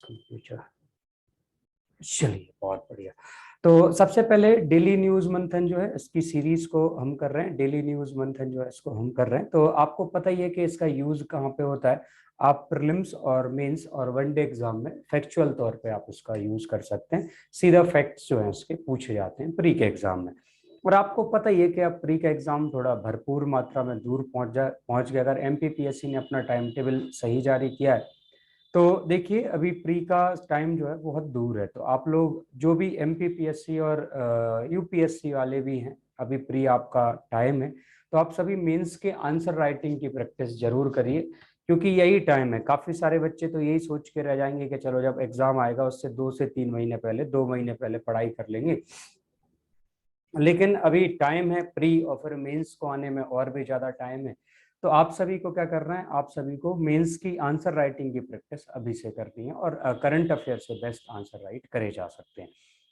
Computer. चलिए, बहुत बढ़िया। तो सबसे पहले डेली न्यूज मंथन जो है इसकी सीरीज को हम कर रहे हैं। डेली न्यूज मंथन जो है इसको हम कर रहे हैं। तो आपको पता ही है कि इसका यूज कहाँ पे होता है। आप प्रीलिम्स और मेंस और वनडे एग्जाम में फैक्चुअल तौर पे आप उसका यूज कर सकते हैं। सीधा फैक्ट्स जो है इसके पूछे जाते हैं प्री के एग्जाम में। और आपको पता ही है कि अब प्री का एग्जाम थोड़ा भरपूर मात्रा में दूर पहुंच गया। अगर एमपीपीएससी ने अपना टाइम टेबल सही जारी किया है तो देखिए अभी प्री का टाइम जो है बहुत दूर है। तो आप लोग जो भी एमपीपीएससी और यूपीएससी वाले भी हैं, अभी प्री आपका टाइम है। तो आप सभी मेंस के आंसर राइटिंग की प्रैक्टिस जरूर करिए, क्योंकि यही टाइम है। काफी सारे बच्चे तो यही सोच के रह जाएंगे कि चलो जब एग्जाम आएगा उससे 2 से 3 महीने पहले, 2 महीने पहले पढ़ाई कर लेंगे। लेकिन अभी टाइम है प्री और फिर मेंस को आने में और भी ज्यादा टाइम है। तो आप सभी को क्या करना है, आप सभी को मेंस की आंसर राइटिंग की प्रैक्टिस अभी से करनी है और करंट अफेयर से बेस्ट आंसर राइट करे जा सकते हैं।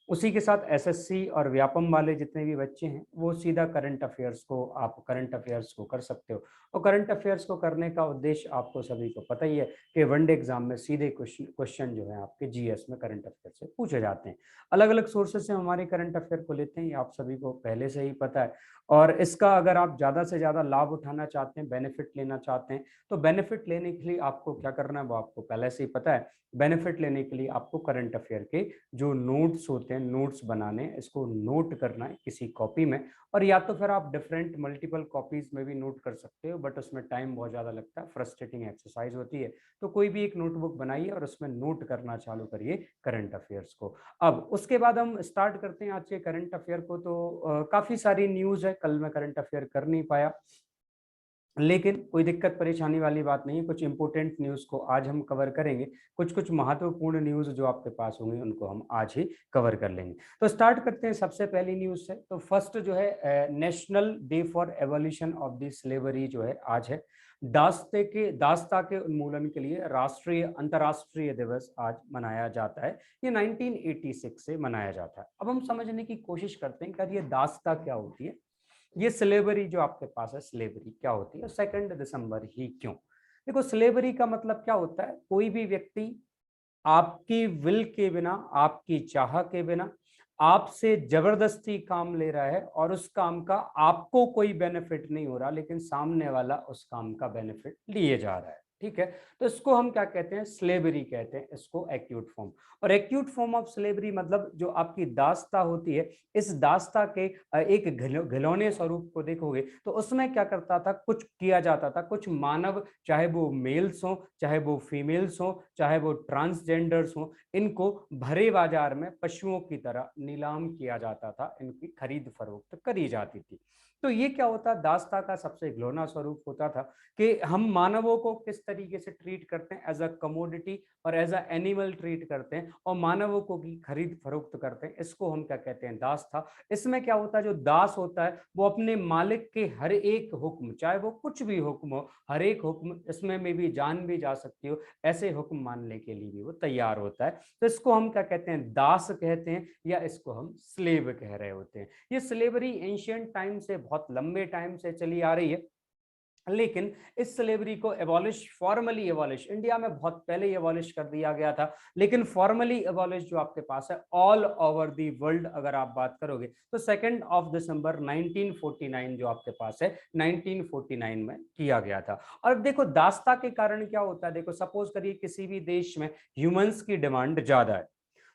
उसी के साथ एसएससी और व्यापम वाले जितने भी बच्चे हैं वो सीधा करंट अफेयर्स को, आप करंट अफेयर्स को कर सकते हो। और करंट अफेयर्स को करने का उद्देश्य आपको सभी को पता ही है कि वनडे एग्जाम में सीधे क्वेश्चन जो है आपके जीएस में करंट अफेयर से पूछे जाते हैं। अलग अलग सोर्सेस से हमारे करंट अफेयर को लेते हैं, ये आप सभी को पहले से ही पता है। और इसका अगर आप ज़्यादा से ज़्यादा लाभ उठाना चाहते हैं, बेनिफिट लेना चाहते हैं, तो बेनिफिट लेने के लिए आपको क्या करना है वो आपको पहले से ही पता है। बेनिफिट लेने के लिए आपको करंट अफेयर के जो नोट्स होते हैं, नोट्स बनाने, इसको नोट करना है किसी कॉपी में। और या तो फिर आप डिफरेंट मल्टीपल कॉपीज में भी नोट कर सकते हो, बट उसमें टाइम बहुत ज़्यादा लगता है, फ्रस्ट्रेटिंग एक्सरसाइज होती है। तो कोई भी एक नोटबुक बनाइए और उसमें नोट करना चालू करिए करंट अफेयर्स को। अब उसके बाद हम स्टार्ट करते हैं आज के करंट अफेयर को। तो काफी सारी न्यूज है, कल मैं करंट अफेयर कर नहीं पाया, लेकिन कोई दिक्कत परेशानी वाली बात नहीं है। कुछ इंपोर्टेंट न्यूज को आज हम कवर करेंगे, कुछ कुछ महत्वपूर्ण न्यूज जो आपके पास होंगे उनको हम आज ही कवर कर लेंगे। तो स्टार्ट करते हैं सबसे पहली न्यूज से। तो फर्स्ट जो है national day for evolution of the slavery जो है आज है। दास्ता के उन्मूलन के लिए राष्ट्रीय अंतर्राष्ट्रीय दिवस आज मनाया जाता है। ये 1986 से मनाया जाता है। अब हम समझने की कोशिश करते हैं कि ये दास्ता क्या होती है, ये स्लेवरी जो आपके पास है स्लेवरी क्या होती है, 2 दिसंबर ही क्यों। देखो स्लेवरी का मतलब क्या होता है, कोई भी व्यक्ति आपकी विल के बिना, आपकी चाह के बिना आपसे जबरदस्ती काम ले रहा है और उस काम का आपको कोई बेनिफिट नहीं हो रहा, लेकिन सामने वाला उस काम का बेनिफिट लिए जा रहा है। ठीक है, तो इसको हम क्या कहते हैं, स्लेवरी कहते हैं इसको, एक्यूट फॉर्म। और एक्यूट फॉर्म ऑफ स्लेवरी मतलब जो आपकी दास्ता होती है, इस दास्ता के एक घिलौने स्वरूप को देखोगे तो उसमें क्या करता था, कुछ किया जाता था, कुछ मानव, चाहे वो मेल्स हो, चाहे वो फीमेल्स हो, चाहे वो ट्रांसजेंडर्स हो, इनको भरे बाजार में पशुओं की तरह नीलाम किया जाता था, इनकी खरीद फरोख्त करी जाती थी। तो ये क्या होता, दास्ता का सबसे घिलौना स्वरूप होता था कि हम मानवों को किस तरीके से ट्रीट करते हैं, एज अ कमोडिटी और एज अ एनिमल ट्रीट करते हैं, और मानवों को की खरीद फरोख्त करते हैं, इसको हम क्या कहते हैं, दास था। इसमें क्या होता है, जो दास होता है वो अपने मालिक के हर एक हुक्म, चाहे वो कुछ भी हुक्म हो, हर एक हुक्म, इसमें में भी जान भी जा सकती हो, ऐसे हुक्म मानने के लिए भी वो तैयार होता है। तो इसको हम क्या कहते हैं, दास कहते हैं, या इसको हम स्लेव कह रहे होते हैं। ये स्लेवरी एंशियंट टाइम से, बहुत लंबे टाइम से चली आ रही है, लेकिन इस स्लेवरी को एबॉलिश, फॉर्मली एबॉलिश इंडिया में बहुत पहले ही एबॉलिश कर दिया गया था, लेकिन फॉर्मली एबॉलिश जो आपके पास है ऑल ओवर द वर्ल्ड अगर आप बात करोगे तो 2 दिसंबर 1949 जो आपके पास है 1949 में किया गया था। और अब देखो दास्ता के कारण क्या होता है, देखो सपोज करिए किसी भी देश में ह्यूमंस की डिमांड ज्यादा है,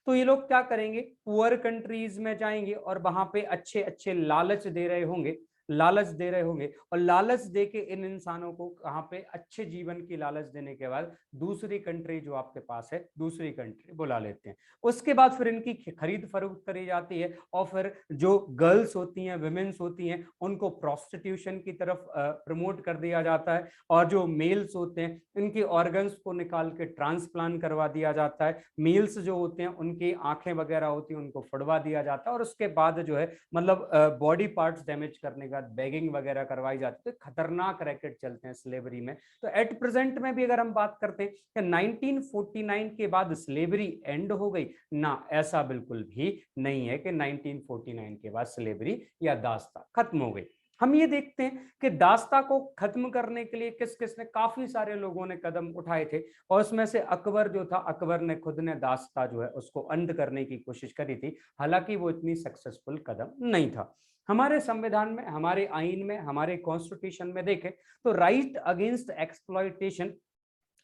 तो ये लोग क्या करेंगे, पुअर कंट्रीज में जाएंगे और वहां पे अच्छे अच्छे लालच दे रहे होंगे, लालच दे रहे होंगे, और लालच दे के इन इंसानों को कहां पे, अच्छे जीवन की लालच देने के बाद दूसरी कंट्री जो आपके पास है, दूसरी कंट्री बुला लेते हैं। उसके बाद फिर इनकी खरीद फरोख्त करी जाती है, और फिर जो गर्ल्स होती हैं, विमेन्स होती हैं, उनको प्रोस्टिट्यूशन की तरफ प्रमोट कर दिया जाता है, और जो मेल्स होते हैं इनके ऑर्गन्स को निकाल के ट्रांसप्लांट करवा दिया जाता है, मेल्स जो होते हैं उनकी आंखें वगैरह होती हैं उनको फड़वा दिया जाता है, और उसके बाद जो है मतलब बॉडी पार्ट्स डैमेज करने का बैगिंग वगैरह करवाई जाती है। तो खतरनाक रैकेट चलते हैं स्लेवरी में। तो एट प्रेजेंट में भी अगर हम बात करते हैं कि 1949 के बाद स्लेवरी एंड हो गई ना, ऐसा बिल्कुल भी नहीं है कि 1949 के बाद स्लेवरी या दास्ता खत्म हो गई। हम ये देखते हैं कि दास्ता को खत्म करने के लिए किस किस ने, काफी सारे लोगों ने कदम उठाए थे, और उसमें से अकबर जो था, अकबर ने खुद ने दास्ता जो है उसको अंत करने की कोशिश करी थी, हालांकि वो इतनी सक्सेसफुल कदम नहीं था। हमारे संविधान में, हमारे आईन में, हमारे कॉन्स्टिट्यूशन में देखें तो राइट अगेंस्ट एक्सप्लॉयटेशन,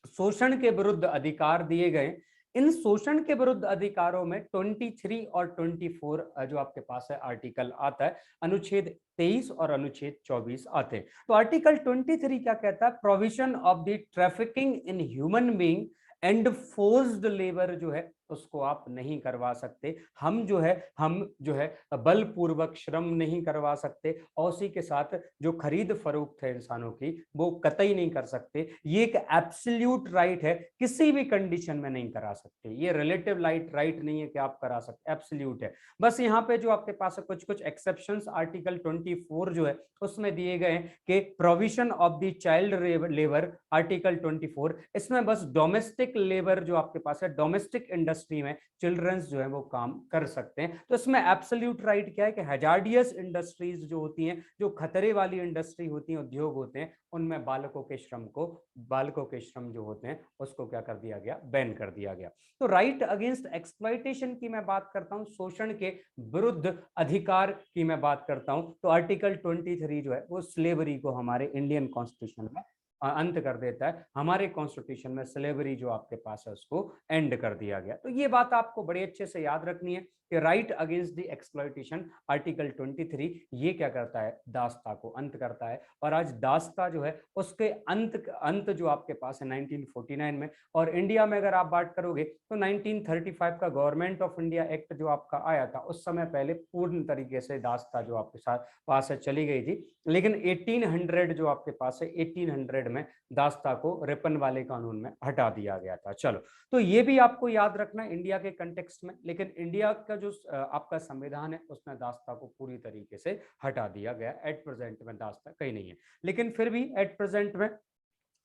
शोषण के विरुद्ध अधिकार दिए गए। इन शोषण के विरुद्ध अधिकारों में 23 और 24 जो आपके पास है आर्टिकल आता है, अनुच्छेद 23 और अनुच्छेद 24 आते हैं। तो आर्टिकल 23 क्या कहता है? Provision of the trafficking in human being and forced labour जो है उसको आप नहीं करवा सकते। हम जो है बलपूर्वक श्रम नहीं करवा और उसी के साथ जो खरीद फरोख्त है इंसानों की वो कतई नहीं कर सकते। ये एक एब्सोल्यूट राइट है, किसी भी कंडीशन में नहीं करा सकते। ये रिलेटिव राइट नहीं है कि आप करा सकते, एब्सोल्यूट है। बस यहाँ पे जो आपके पास है कुछ कुछ एक्सेप्शंस आर्टिकल 24 जो है उसमें दिए गए हैं कि provision of the child labour article 24, इसमें बस डोमेस्टिक लेबर जो आपके पास है, डोमेस्टिक इंडस्ट्री में चिल्ड्रंस जो है वो काम कर सकते हैं। तो इसमें एब्सोल्यूट राइट क्या है कि हैजार्डियस इंडस्ट्रीज जो होती हैं, जो खतरे वाली इंडस्ट्री होती हैं, उद्योग होते हैं, उनमें बालकों के श्रम जो होते हैं उसको क्या कर दिया गया? बैन कर दिया गया। तो राइट अगेंस्ट एक्सप्लॉयटेशन की मैं बात करता हूं, शोषण के विरुद्ध अधिकार की मैं बात करता हूं, तो आर्टिकल 23 जो है वो स्लेवरी को हमारे इंडियन कॉन्स्टिट्यूशन में अंत कर देता है। हमारे कॉन्स्टिट्यूशन में स्लेवरी जो आपके पास है उसको एंड कर दिया गया। तो ये बात आपको बड़े अच्छे से याद रखनी है कि right against the exploitation article 23 ये क्या करता है? दास्ता को अंत करता है। और आज दास्ता जो है उसके अंत जो आपके पास है 1949 में, और इंडिया में अगर आप बात करोगे तो 1935 का गवर्नमेंट ऑफ इंडिया एक्ट जो आपका आया था उस समय पहले पूर्ण तरीके से दास्ता जो आपके साथ पास है चली गई थी। लेकिन 1800 जो आपके पास है 1800 में दास्ता को रिपन वाले कानून में हटा दिया गया था। चलो, तो ये भी आपको याद रखना है इंडिया के कंटेक्स्ट में। लेकिन इंडिया का जो आपका संविधान है उसमें दास्ता को पूरी तरीके से हटा दिया गया। एट प्रेजेंट में दास्ता कहीं नहीं है, लेकिन फिर भी एट प्रेजेंट में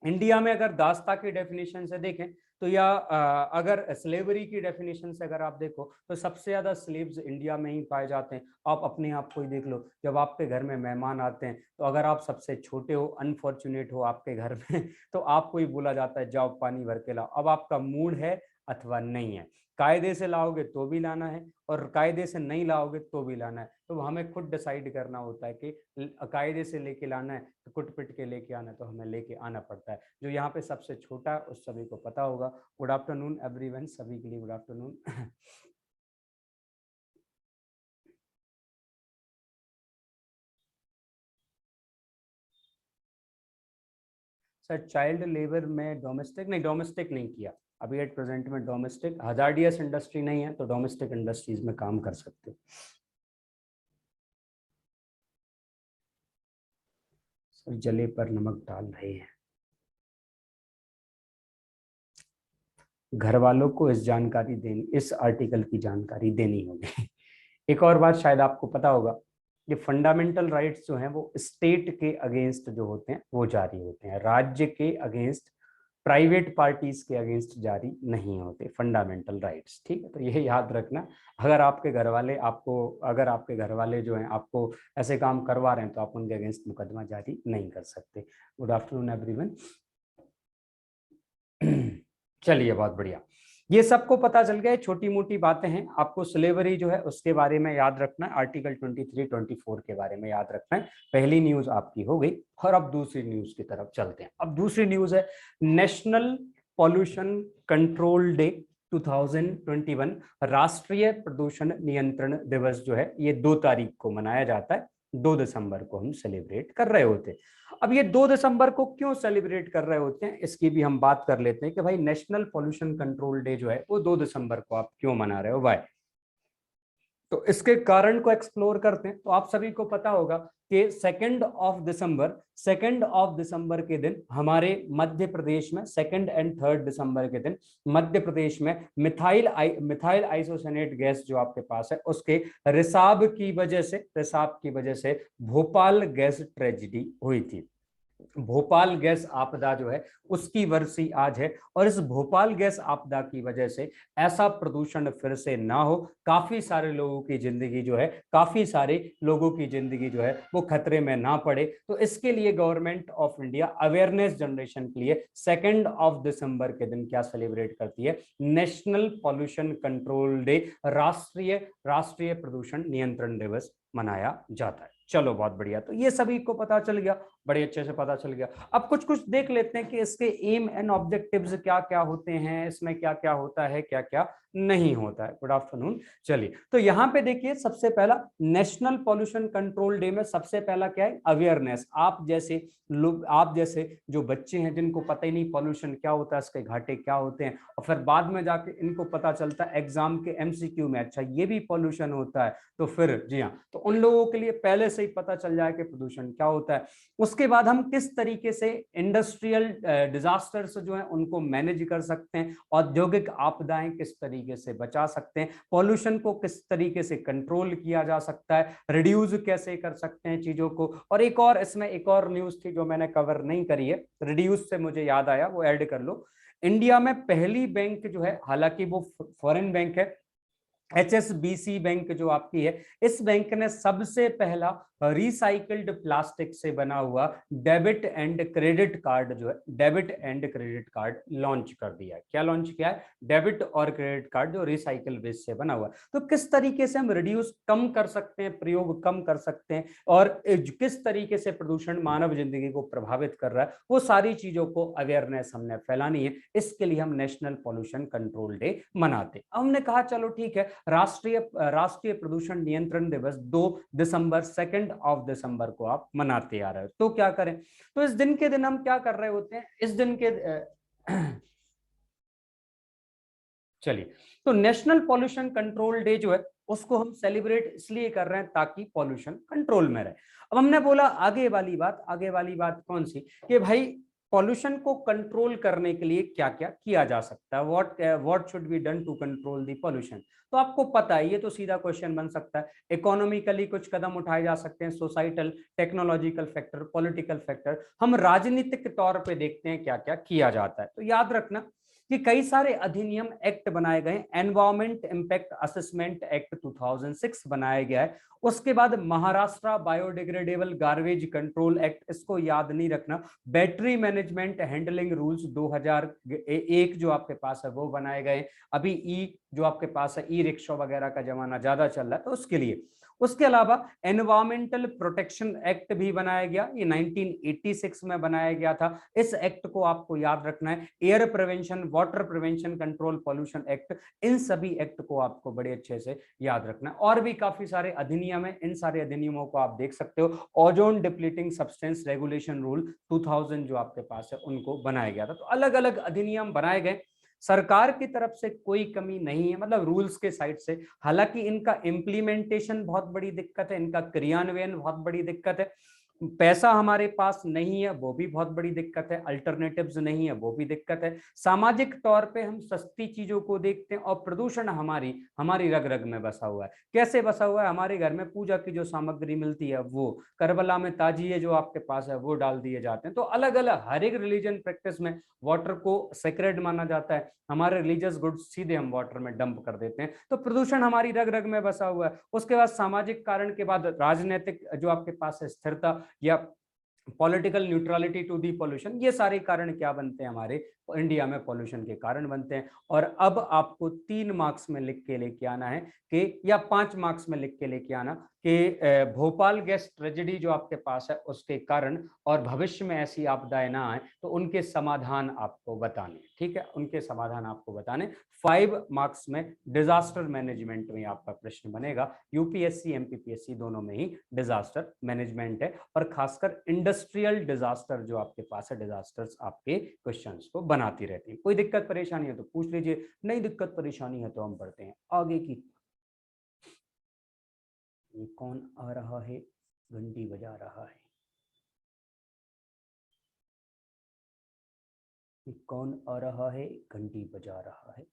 इंडिया में अगर दास्ता की डेफिनेशन से देखें तो, या अगर स्लेवरी की डेफिनेशन से अगर आप देखो तो सबसे ज्यादा स्लेव्स इंडिया में ही पाए जाते हैं। आप अपने आप को ही देख लो, जब आपके घर में मेहमान आते हैं तो अगर आप सबसे छोटे हो, अनफॉर्चुनेट हो आपके घर में तो आपको ही बोला जाता है जाओ पानी भर के लाओ। अब आपका मूड है अथवा नहीं है, कायदे से लाओगे तो भी लाना है और कायदे से नहीं लाओगे तो भी लाना है। तो हमें खुद डिसाइड करना होता है कि कायदे से लेके लाना है तो कुट पिट के लेके आना है, तो हमें लेके आना पड़ता है। जो यहाँ पे सबसे छोटा है उस सभी को पता होगा। गुड आफ्टरनून एवरीवन, सभी के लिए good afternoon. Sir child labour में डोमेस्टिक नहीं किया अभी। एट प्रेजेंट में डोमेस्टिक हजार्डियस इंडस्ट्री नहीं है तो डोमेस्टिक इंडस्ट्रीज में काम कर सकते। सर जले पर नमक डाल रहे हैं। घर वालों को इस आर्टिकल की जानकारी देनी होगी। एक और बात शायद आपको पता होगा, ये फंडामेंटल राइट्स जो हैं वो स्टेट के अगेंस्ट जो होते हैं वो जारी होते हैं, राज्य के अगेंस्ट, प्राइवेट पार्टीज के अगेंस्ट जारी नहीं होते फंडामेंटल राइट्स। ठीक है, तो ये याद रखना। अगर आपके घर वाले जो हैं आपको ऐसे काम करवा रहे हैं तो आप उनके अगेंस्ट मुकदमा जारी नहीं कर सकते। Good afternoon everyone. चलिए, बहुत बढ़िया, ये सबको पता चल गया। छोटी मोटी बातें हैं, आपको स्लेवरी जो है उसके बारे में याद रखना है, आर्टिकल 23, 24 के बारे में याद रखना है। पहली न्यूज आपकी हो गई और अब दूसरी न्यूज की तरफ चलते हैं। अब दूसरी न्यूज है नेशनल पॉल्यूशन कंट्रोल डे 2021। राष्ट्रीय प्रदूषण नियंत्रण दिवस जो है ये 2 तारीख को मनाया जाता है। 2 दिसंबर को हम सेलिब्रेट कर रहे होते हैं। अब ये 2 दिसंबर को क्यों सेलिब्रेट कर रहे होते हैं इसकी भी हम बात कर लेते हैं कि भाई नेशनल पॉल्यूशन कंट्रोल डे जो है वो 2 दिसंबर को आप क्यों मना रहे हो, वाई। तो इसके कारण को एक्सप्लोर करते हैं। तो आप सभी को पता होगा कि 2 ऑफ दिसंबर के दिन हमारे मध्य प्रदेश में, 2 एंड 3 दिसंबर के दिन मध्य प्रदेश में मिथाइल आइसोसिनेट गैस जो आपके पास है उसके रिसाव की वजह से भोपाल गैस ट्रेजिडी हुई थी। भोपाल गैस आपदा जो है उसकी वर्षी आज है, और इस भोपाल गैस आपदा की वजह से ऐसा प्रदूषण फिर से ना हो, काफी सारे लोगों की जिंदगी जो है, काफी सारे लोगों की जिंदगी जो है वो खतरे में ना पड़े। तो इसके लिए government of India awareness generation के लिए 2 दिसंबर के दिन क्या सेलिब्रेट करती है, नेशनल पॉल्यूशन कंट्रोल डे, राष्ट्रीय राष्ट्रीय प्रदूषण नियंत्रण दिवस मनाया जाता है। चलो बहुत बढ़िया, तो ये सभी को पता चल गया, बड़े अच्छे से पता चल गया। अब कुछ कुछ देख लेते हैं कि इसके एम एंड ऑब्जेक्टिव्स क्या क्या होते हैं, इसमें क्या क्या होता है, क्या क्या नहीं होता है। Good afternoon. चलिए, तो यहाँ पे देखिए सबसे पहला नेशनल पॉल्यूशन कंट्रोल डे में सबसे पहला क्या है, अवेयरनेस। आप जैसे लोग, आप जैसे जो बच्चे हैं जिनको पता ही नहीं पॉल्यूशन क्या होता है, इसके घाटे क्या होते हैं, और फिर बाद में जाके इनको पता चलता है एग्जाम के एमसीक्यू में, अच्छा ये भी पॉल्यूशन होता है, तो फिर जी हाँ, तो उन लोगों के लिए पहले से ही पता चल जाए कि प्रदूषण क्या होता है। उसके बाद हम किस तरीके से इंडस्ट्रियल डिजास्टर्स जो है उनको मैनेज कर सकते हैं, औद्योगिक आपदाएं किस तरीके से बचा सकते हैं, पॉल्यूशन को किस तरीके से कंट्रोल किया जा सकता है, रिड्यूस कैसे कर सकते हैं चीजों को। और एक और इसमें एक और न्यूज थी जो मैंने कवर नहीं करी है, रिड्यूस से मुझे याद आया, वो ऐड कर लो। इंडिया में पहली बैंक जो है, हालांकि वो फॉरेन बैंक है, HSBC बैंक जो आपकी है, इस बैंक ने सबसे पहला रिसाइकल्ड प्लास्टिक से बना हुआ डेबिट एंड क्रेडिट कार्ड जो है, debit and credit card launch कर दिया है। क्या लॉन्च किया है, डेबिट और क्रेडिट कार्ड जो रिसाइकल बेस से बना हुआ है। तो किस तरीके से हम रिड्यूस कम कर सकते हैं, प्रयोग कम कर सकते हैं, और किस तरीके से प्रदूषण मानव जिंदगी को प्रभावित कर रहा है, वो सारी चीजों को अवेयरनेस हमने फैलानी है। इसके लिए हम नेशनल पॉल्यूशन कंट्रोल डे मनाते। हमने कहा चलो ठीक है, राष्ट्रीय राष्ट्रीय प्रदूषण नियंत्रण दिवस 2 दिसंबर, 2 दिसंबर को आप मनाते आ रहे हो, तो क्या करें। तो इस दिन के दिन हम क्या कर रहे होते हैं, इस दिन के चलिए, तो नेशनल पॉल्यूशन कंट्रोल डे जो है उसको हम सेलिब्रेट इसलिए कर रहे हैं ताकि पॉल्यूशन कंट्रोल में रहे। अब हमने बोला आगे वाली बात, आगे वाली बात कौन सी, कि भाई पॉल्यूशन को कंट्रोल करने के लिए क्या क्या किया जा सकता है, what should be done to control the pollution. तो आपको पता है, ये तो सीधा क्वेश्चन बन सकता है। इकोनॉमिकली कुछ कदम उठाए जा सकते हैं, societal, technological factor, political factor. हम राजनीतिक तौर पे देखते हैं क्या क्या किया जाता है। तो याद रखना कि कई सारे अधिनियम, एक्ट बनाए गए। एनवायरमेंट इंपैक्ट असेसमेंट एक्ट 2006 बनाया गया है। उसके बाद Maharashtra biodegradable garbage control act, इसको याद नहीं रखना। बैटरी मैनेजमेंट हैंडलिंग रूल्स 2001 जो आपके पास है वो बनाए गए। अभी जो आपके पास है ई रिक्शा वगैरह का जमाना ज्यादा चल रहा है, तो उसके लिए। उसके अलावा एनवायरमेंटल प्रोटेक्शन एक्ट भी बनाया गया, ये 1986 में बनाया गया था। इस एक्ट को आपको याद रखना है। Air prevention, water prevention control, pollution act, इन सभी एक्ट को आपको बड़े अच्छे से याद रखना है। और भी काफी सारे अधिनियम है, इन सारे अधिनियमों को आप देख सकते हो। Ozone depleting substance regulation rule 2000 जो आपके पास है उनको बनाया गया था। तो अलग अलग अधिनियम बनाए गए, सरकार की तरफ से कोई कमी नहीं है, मतलब रूल्स के साइड से। हालांकि इनका इम्प्लीमेंटेशन बहुत बड़ी दिक्कत है, इनका क्रियान्वयन बहुत बड़ी दिक्कत है। पैसा हमारे पास नहीं है, वो भी बहुत बड़ी दिक्कत है। अल्टरनेटिव्स नहीं है, वो भी दिक्कत है। सामाजिक तौर पे हम सस्ती चीजों को देखते हैं, और प्रदूषण हमारी हमारी रग रग में बसा हुआ है। कैसे बसा हुआ है, हमारे घर में पूजा की जो सामग्री मिलती है, वो करबला में ताजिए जो आपके पास है वो डाल दिए जाते हैं। तो अलग अलग हर एक रिलीजन प्रैक्टिस में वाटर को सेक्रेड माना जाता है। हमारे रिलीजियस गुड्स सीधे हम वाटर में डंप कर देते हैं। तो प्रदूषण हमारी रग रग में बसा हुआ है। उसके बाद सामाजिक कारण के बाद राजनीतिक जो आपके पास है स्थिरता, या political neutrality to the pollution, ये सारे कारण क्या बनते हैं, हमारे इंडिया में पॉल्यूशन के कारण बनते हैं। और अब आपको 3 मार्क्स में लिख के लेके आना है कि, या 5 मार्क्स में लिख के लेके आना कि भोपाल गैस ट्रेजेडी जो आपके पास है उसके कारण और भविष्य में ऐसी आपदाएं ना आए तो उनके समाधान आपको बताने। ठीक है, उनके समाधान आपको बताने। 5 मार्क्स में डिजास्टर मैनेजमेंट में आपका प्रश्न बनेगा। यूपीएससी एमपीपीएससी दोनों में ही डिजास्टर मैनेजमेंट है, और खासकर इंडस्ट्रियल डिजास्टर जो आपके पास है, डिजास्टर्स आपके क्वेश्चंस को बनाती रहती है। कोई दिक्कत परेशानी है तो पूछ लीजिए, नहीं दिक्कत परेशानी है तो हम पढ़ते हैं आगे की। ये कौन आ रहा है, घंटी बजा रहा है, ये कौन आ रहा है, घंटी बजा रहा है,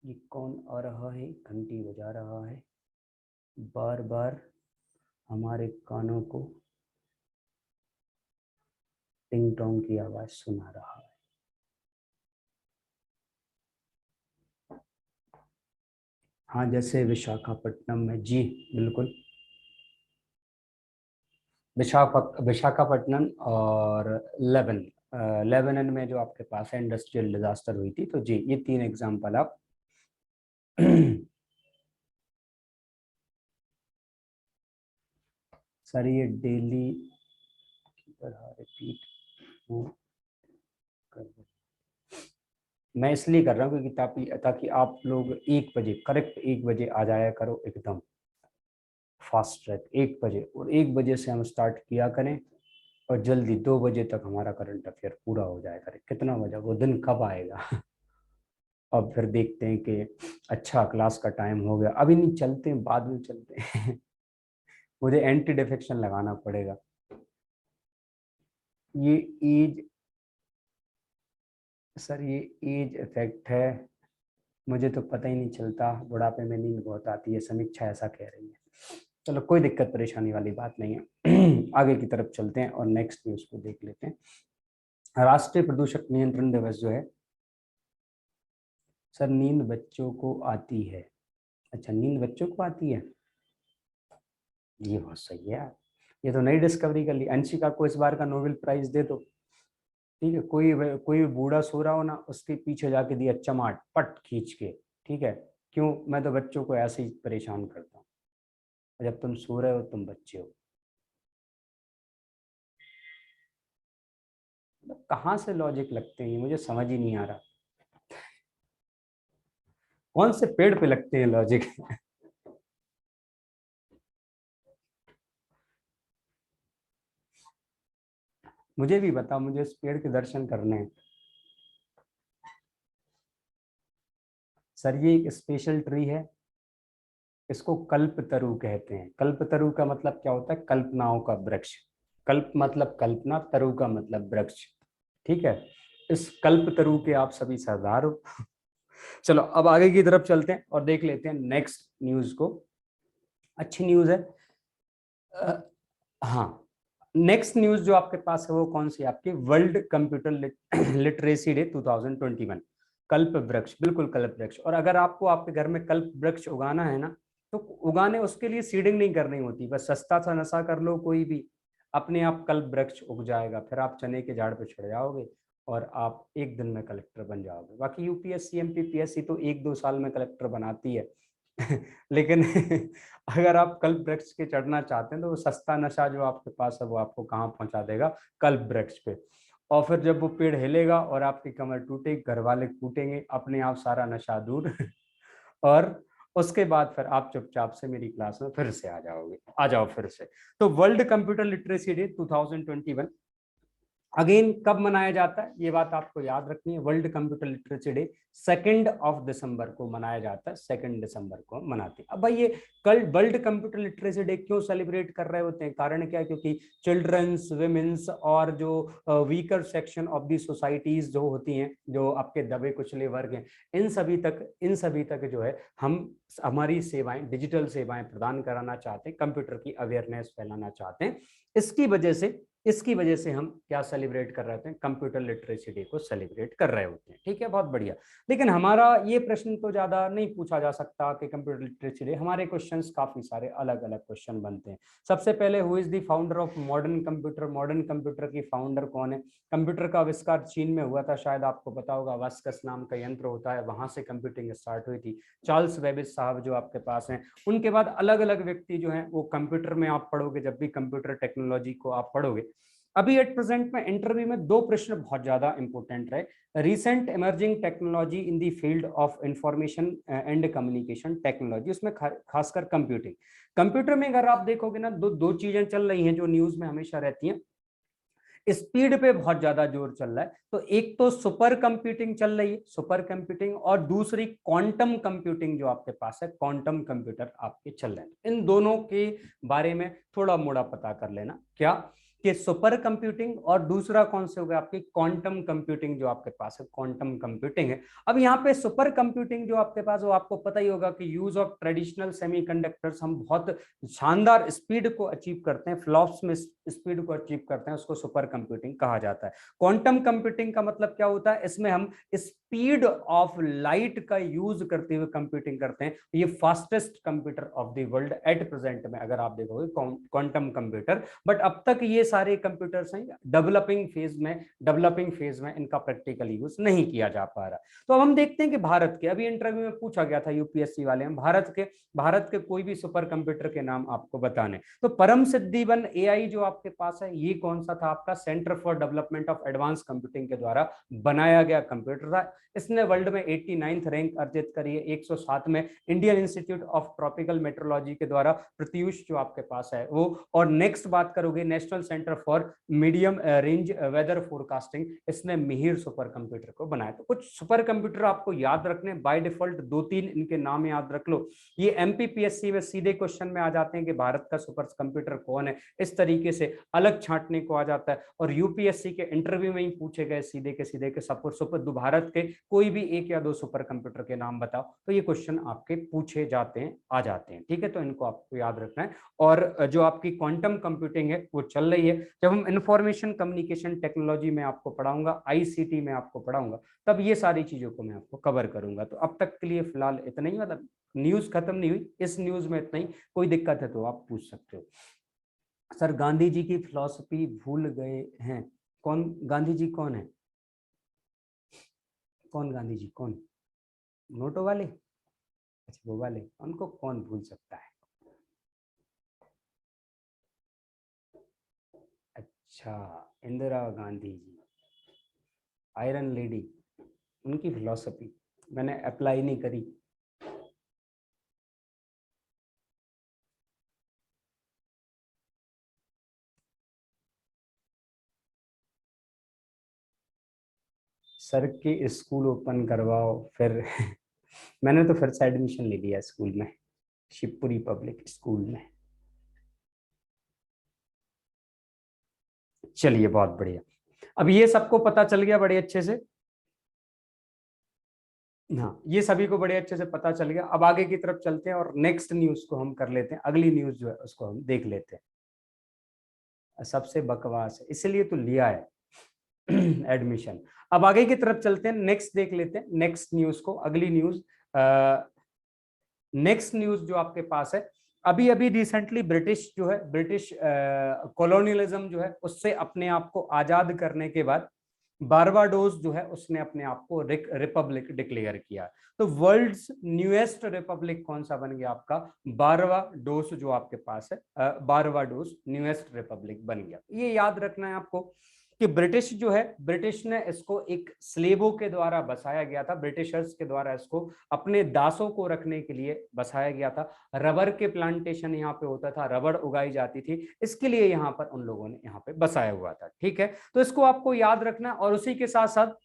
ये कौन आ रहा है, घंटी बजा रहा है, बार बार हमारे कानों को टिंग टोंग की आवाज सुना रहा है। हाँ, जैसे विशाखापट्टनम में, जी बिल्कुल। विशाखापट्टनम और लेबनन में जो आपके पास है इंडस्ट्रियल डिजास्टर हुई थी, तो जी ये 3 एग्जांपल आप सर ये डेली रिपीट मैं इसलिए कर रहा हूँ क्योंकि ताकि आप लोग 1 बजे करेक्ट 1 बजे आ जाया करो, एकदम फास्ट ट्रैक 1 बजे, और 1 बजे से हम स्टार्ट किया करें और जल्दी 2 बजे तक हमारा करंट अफेयर पूरा हो जाया करे। कितना बजा, वो दिन कब आएगा अब फिर देखते हैं कि अच्छा क्लास का टाइम हो गया, अभी नहीं, चलते हैं बाद में चलते हैं मुझे एंटी डिफेक्शन लगाना पड़ेगा। ये एज, सर ये एज इफेक्ट है, मुझे तो पता ही नहीं चलता, बुढ़ापे में नींद बहुत आती है, समीक्षा ऐसा कह रही है। चलो कोई दिक्कत परेशानी वाली बात नहीं है आगे की तरफ चलते हैं और नेक्स्ट न्यूज को देख लेते हैं। राष्ट्रीय प्रदूषक नियंत्रण दिवस जो है, सर नींद बच्चों को आती है। अच्छा, नींद बच्चों को आती है, ये बहुत सही है यार, ये तो नई डिस्कवरी कर ली। अंशिका को इस बार का नोबेल प्राइज दे दो, ठीक है। कोई भी बूढ़ा सो रहा हो ना, उसके पीछे जाके दिया चमाट पट खींच के, ठीक है। क्यों, मैं तो बच्चों को ऐसे ही परेशान करता हूँ, जब तुम सो रहे हो तुम बच्चे हो। मतलब कहाँ से लॉजिक लगते हैं ये, मुझे समझ ही नहीं आ रहा, कौन से पेड़ पे लगते हैं लॉजिक मुझे भी बता, मुझे इस पेड़ के दर्शन करने हैं। सर ये एक स्पेशल ट्री है, इसको कल्पतरु कहते हैं। कल्पतरु का मतलब क्या होता है, कल्पनाओं का वृक्ष। कल्प मतलब कल्पना, तरु का मतलब वृक्ष, ठीक है। इस कल्पतरु के आप सभी सरदार हो चलो अब आगे की तरफ चलते हैं और देख लेते हैं नेक्स्ट न्यूज को। अच्छी न्यूज है। अ, हाँ, नेक्स्ट न्यूज जो आपके पास है वो कौन सी, आपकी वर्ल्ड कंप्यूटर लिटरेसी डे 2021। कल्प वृक्ष, बिल्कुल कल्प वृक्ष। और अगर आपको आपके घर में कल्प वृक्ष उगाना है ना, तो उगाने उसके लिए सीडिंग नहीं करनी होती, बस सस्ता सा नशा कर लो कोई भी, अपने आप कल्प वृक्ष उग जाएगा। फिर आप चने के झाड़ पे चढ़ जाओगे और आप एक दिन में कलेक्टर बन जाओगे। बाकी यूपीएससी एमपीपीएससी तो 1-2 साल में कलेक्टर बनाती है लेकिन अगर आप कल्प वृक्ष के चढ़ना चाहते हैं तो वो सस्ता नशा जो आपके पास है वो आपको कहाँ पहुंचा देगा, कल्प वृक्ष पे। और फिर जब वो पेड़ हिलेगा और आपकी कमर टूटेगी, घर वाले कूटेंगे, अपने आप सारा नशा दूर और उसके बाद फिर आप चुपचाप से मेरी क्लास में फिर से आ जाओगे, आ जाओ फिर से। तो world computer literacy day 2021 again कब मनाया जाता है, ये बात आपको याद रखनी है। वर्ल्ड कंप्यूटर लिटरेसी डे 2 दिसंबर को मनाया जाता है, 2 दिसंबर को मनाते हैं। अब भाई ये कल वर्ल्ड कंप्यूटर लिटरेसी डे क्यों सेलिब्रेट कर रहे होते हैं, कारण क्या है, क्योंकि चिल्ड्रंस, विमेन्स और जो weaker section of the societies जो होती हैं, जो आपके दबे कुचले वर्ग हैं, इन सभी तक जो है हम हमारी सेवाएं, डिजिटल सेवाएं प्रदान कराना चाहते हैं, कंप्यूटर की अवेयरनेस फैलाना चाहते हैं। इसकी वजह से हम क्या सेलिब्रेट कर रहे होते हैं, कंप्यूटर लिटरेसी डे को सेलिब्रेट कर रहे होते हैं, ठीक है, बहुत बढ़िया। लेकिन हमारा ये प्रश्न तो ज्यादा नहीं पूछा जा सकता कि कंप्यूटर लिटरेसी डे, हमारे क्वेश्चंस काफी सारे अलग अलग क्वेश्चन बनते हैं। सबसे पहले, who is the founder of modern computer, modern computer की फाउंडर कौन है। कंप्यूटर का आविष्कार चीन में हुआ था, शायद आपको पता होगा, वास्कस नाम का यंत्र होता है, वहां से कंप्यूटिंग स्टार्ट हुई थी। चार्ल्स बेबेज साहब जो आपके पास हैं, उनके बाद अलग अलग व्यक्ति जो हैं वो कंप्यूटर में, आप पढ़ोगे जब भी कंप्यूटर टेक्नोलॉजी को आप पढ़ोगे। अभी एट प्रेजेंट में इंटरव्यू में 2 प्रश्न बहुत ज्यादा इंपॉर्टेंट रहे। Recent emerging technology in the field of information and communication technology, उसमें खासकर कंप्यूटिंग। कंप्यूटर में अगर आप देखोगे ना, दो चीजें चल रही हैं जो न्यूज में हमेशा रहती हैं। स्पीड पे बहुत ज्यादा जोर चल रहा है, तो एक तो सुपर कंप्यूटिंग चल रही है, सुपर कंप्यूटिंग, और दूसरी क्वांटम कंप्यूटिंग जो आपके पास है, क्वांटम कंप्यूटर आपके चल रहे हैं। इन दोनों के बारे में थोड़ा मोड़ा पता कर लेना। क्या कि सुपर कंप्यूटिंग, और दूसरा कौन से हो गया आपकी क्वांटम कंप्यूटिंग, जो आपके पास है क्वांटम कंप्यूटिंग है। अब यहाँ पे सुपर कंप्यूटिंग जो आपके पास, वो आपको पता ही होगा कि यूज ऑफ ट्रेडिशनल सेमीकंडक्टर्स, हम बहुत शानदार स्पीड को अचीव करते हैं, फ्लॉप्स में स्पीड को अचीव करते हैं, उसको सुपर कंप्यूटिंग कहा जाता है। क्वांटम कंप्यूटिंग का मतलब क्या होता है, इसमें हम स्पीड ऑफ लाइट का यूज करते हुए कंप्यूटिंग करते हैं। ये fastest computer of the world at present में, अगर आप देखोगे क्वांटम कंप्यूटर। बट अब तक ये सारे कंप्यूटर्स हैं डेवलपिंग फेज में इनका प्रैक्टिकल यूज नहीं किया जा पा रहा। तो अब हम देखते हैं कि भारत के, अभी इंटरव्यू में पूछा गया था यूपीएससी वाले में, भारत के कोई भी सुपर कंप्यूटर के नाम आपको बताने। तो परम सिद्धि वन एआई जो आपके पास है, ये कौन सा था आपका, centre for development of advance computing के द्वारा बनाया गया कंप्यूटर था। इसने वर्ल्ड में 89th रैंक अर्जित करी है, 107 में Indian institute of tropical metrology के द्वारा प्रत्यूष जो आपके पास है वो। और नेक्स्ट बात करोगे national centre for medium range weather forecasting, इसने मिहिर सुपर कंप्यूटर को बनाया। तो कुछ सुपर कंप्यूटर आपको याद रखने, बाय डिफॉल्ट 2-3 इनके नाम याद रख लो। ये एमपीपीएससी में सीधे क्वेश्चन में आ जाते हैं कि भारत का सुपर कंप्यूटर कौन है, इस तरीके से अलग छांटने को आ जाता है। और यूपीएससी के इंटरव्यू में ही पूछे गए सीधे के सीधे के सुपर भारत के कोई भी 1 या 2 सुपर कंप्यूटर के नाम बताओ, तो ये क्वेश्चन आपके पूछे जाते हैं, आ जाते हैं। ठीक है, तो इनको आपको याद रखना है। और जो आपकी क्वांटम कंप्यूटिंग है वो चल रही है। जब हम इंफॉर्मेशन कम्युनिकेशन टेक्नोलॉजी में आपको पढ़ाऊंगा, आईसीटी में आपको पढ़ाऊंगा, तब ये सारी चीजों को मैं आपको कवर करूंगा। तो अब तक के लिए फिलहाल इतना ही, मतलब न्यूज खत्म नहीं हुई, इस न्यूज में इतना ही। कोई दिक्कत है तो आप पूछ सकते हो। सर गांधी जी की फिलॉसफी भूल गए हैं, कौन गांधी जी कौन है, कौन गांधी जी कौन, नोटो वाले, अच्छा वो वाले, उनको कौन भूल सकता है। अच्छा, इंदिरा गांधी जी, आयरन लेडी, उनकी फिलॉसफी मैंने अप्लाई नहीं करी। सर के स्कूल ओपन करवाओ फिर मैंने तो फिर से एडमिशन ले लिया स्कूल में, शिवपुरी पब्लिक स्कूल में। चलिए बहुत बढ़िया, अब ये सबको पता चल गया बड़े अच्छे से। हाँ, ये सभी को बड़े अच्छे से पता चल गया। अब आगे की तरफ चलते हैं और नेक्स्ट न्यूज को हम कर लेते हैं, अगली न्यूज जो है उसको हम देख लेते हैं। सबसे बकवास है, इसलिए तो लिया है एडमिशन। अब आगे की तरफ चलते हैं, नेक्स्ट देख लेते हैं नेक्स्ट न्यूज को, अगली न्यूज। नेक्स्ट न्यूज जो आपके पास है, अभी अभी रिसेंटली ब्रिटिश जो है, ब्रिटिश कॉलोनियलिज्म जो है, उससे अपने आप को आजाद करने के बाद बारबाडोस जो है उसने अपने आप को रिपब्लिक डिक्लेयर किया। तो वर्ल्ड्स न्यूएस्ट रिपब्लिक कौन सा बन गया आपका, बारबाडोस जो आपके पास है, बारबाडोस न्यूएस्ट रिपब्लिक बन गया। ये याद रखना है आपको कि ब्रिटिश जो है, ब्रिटिश ने इसको एक स्लेबों के द्वारा बसाया गया था, ब्रिटिशर्स के द्वारा इसको अपने दासों को रखने के लिए बसाया गया था। रबर के प्लांटेशन यहाँ पे होता था, रबर उगाई जाती थी, इसके लिए यहाँ पर उन लोगों ने यहाँ पे बसाया हुआ था। ठीक है, तो इसको आपको याद रखना। और उसी के साथ साथ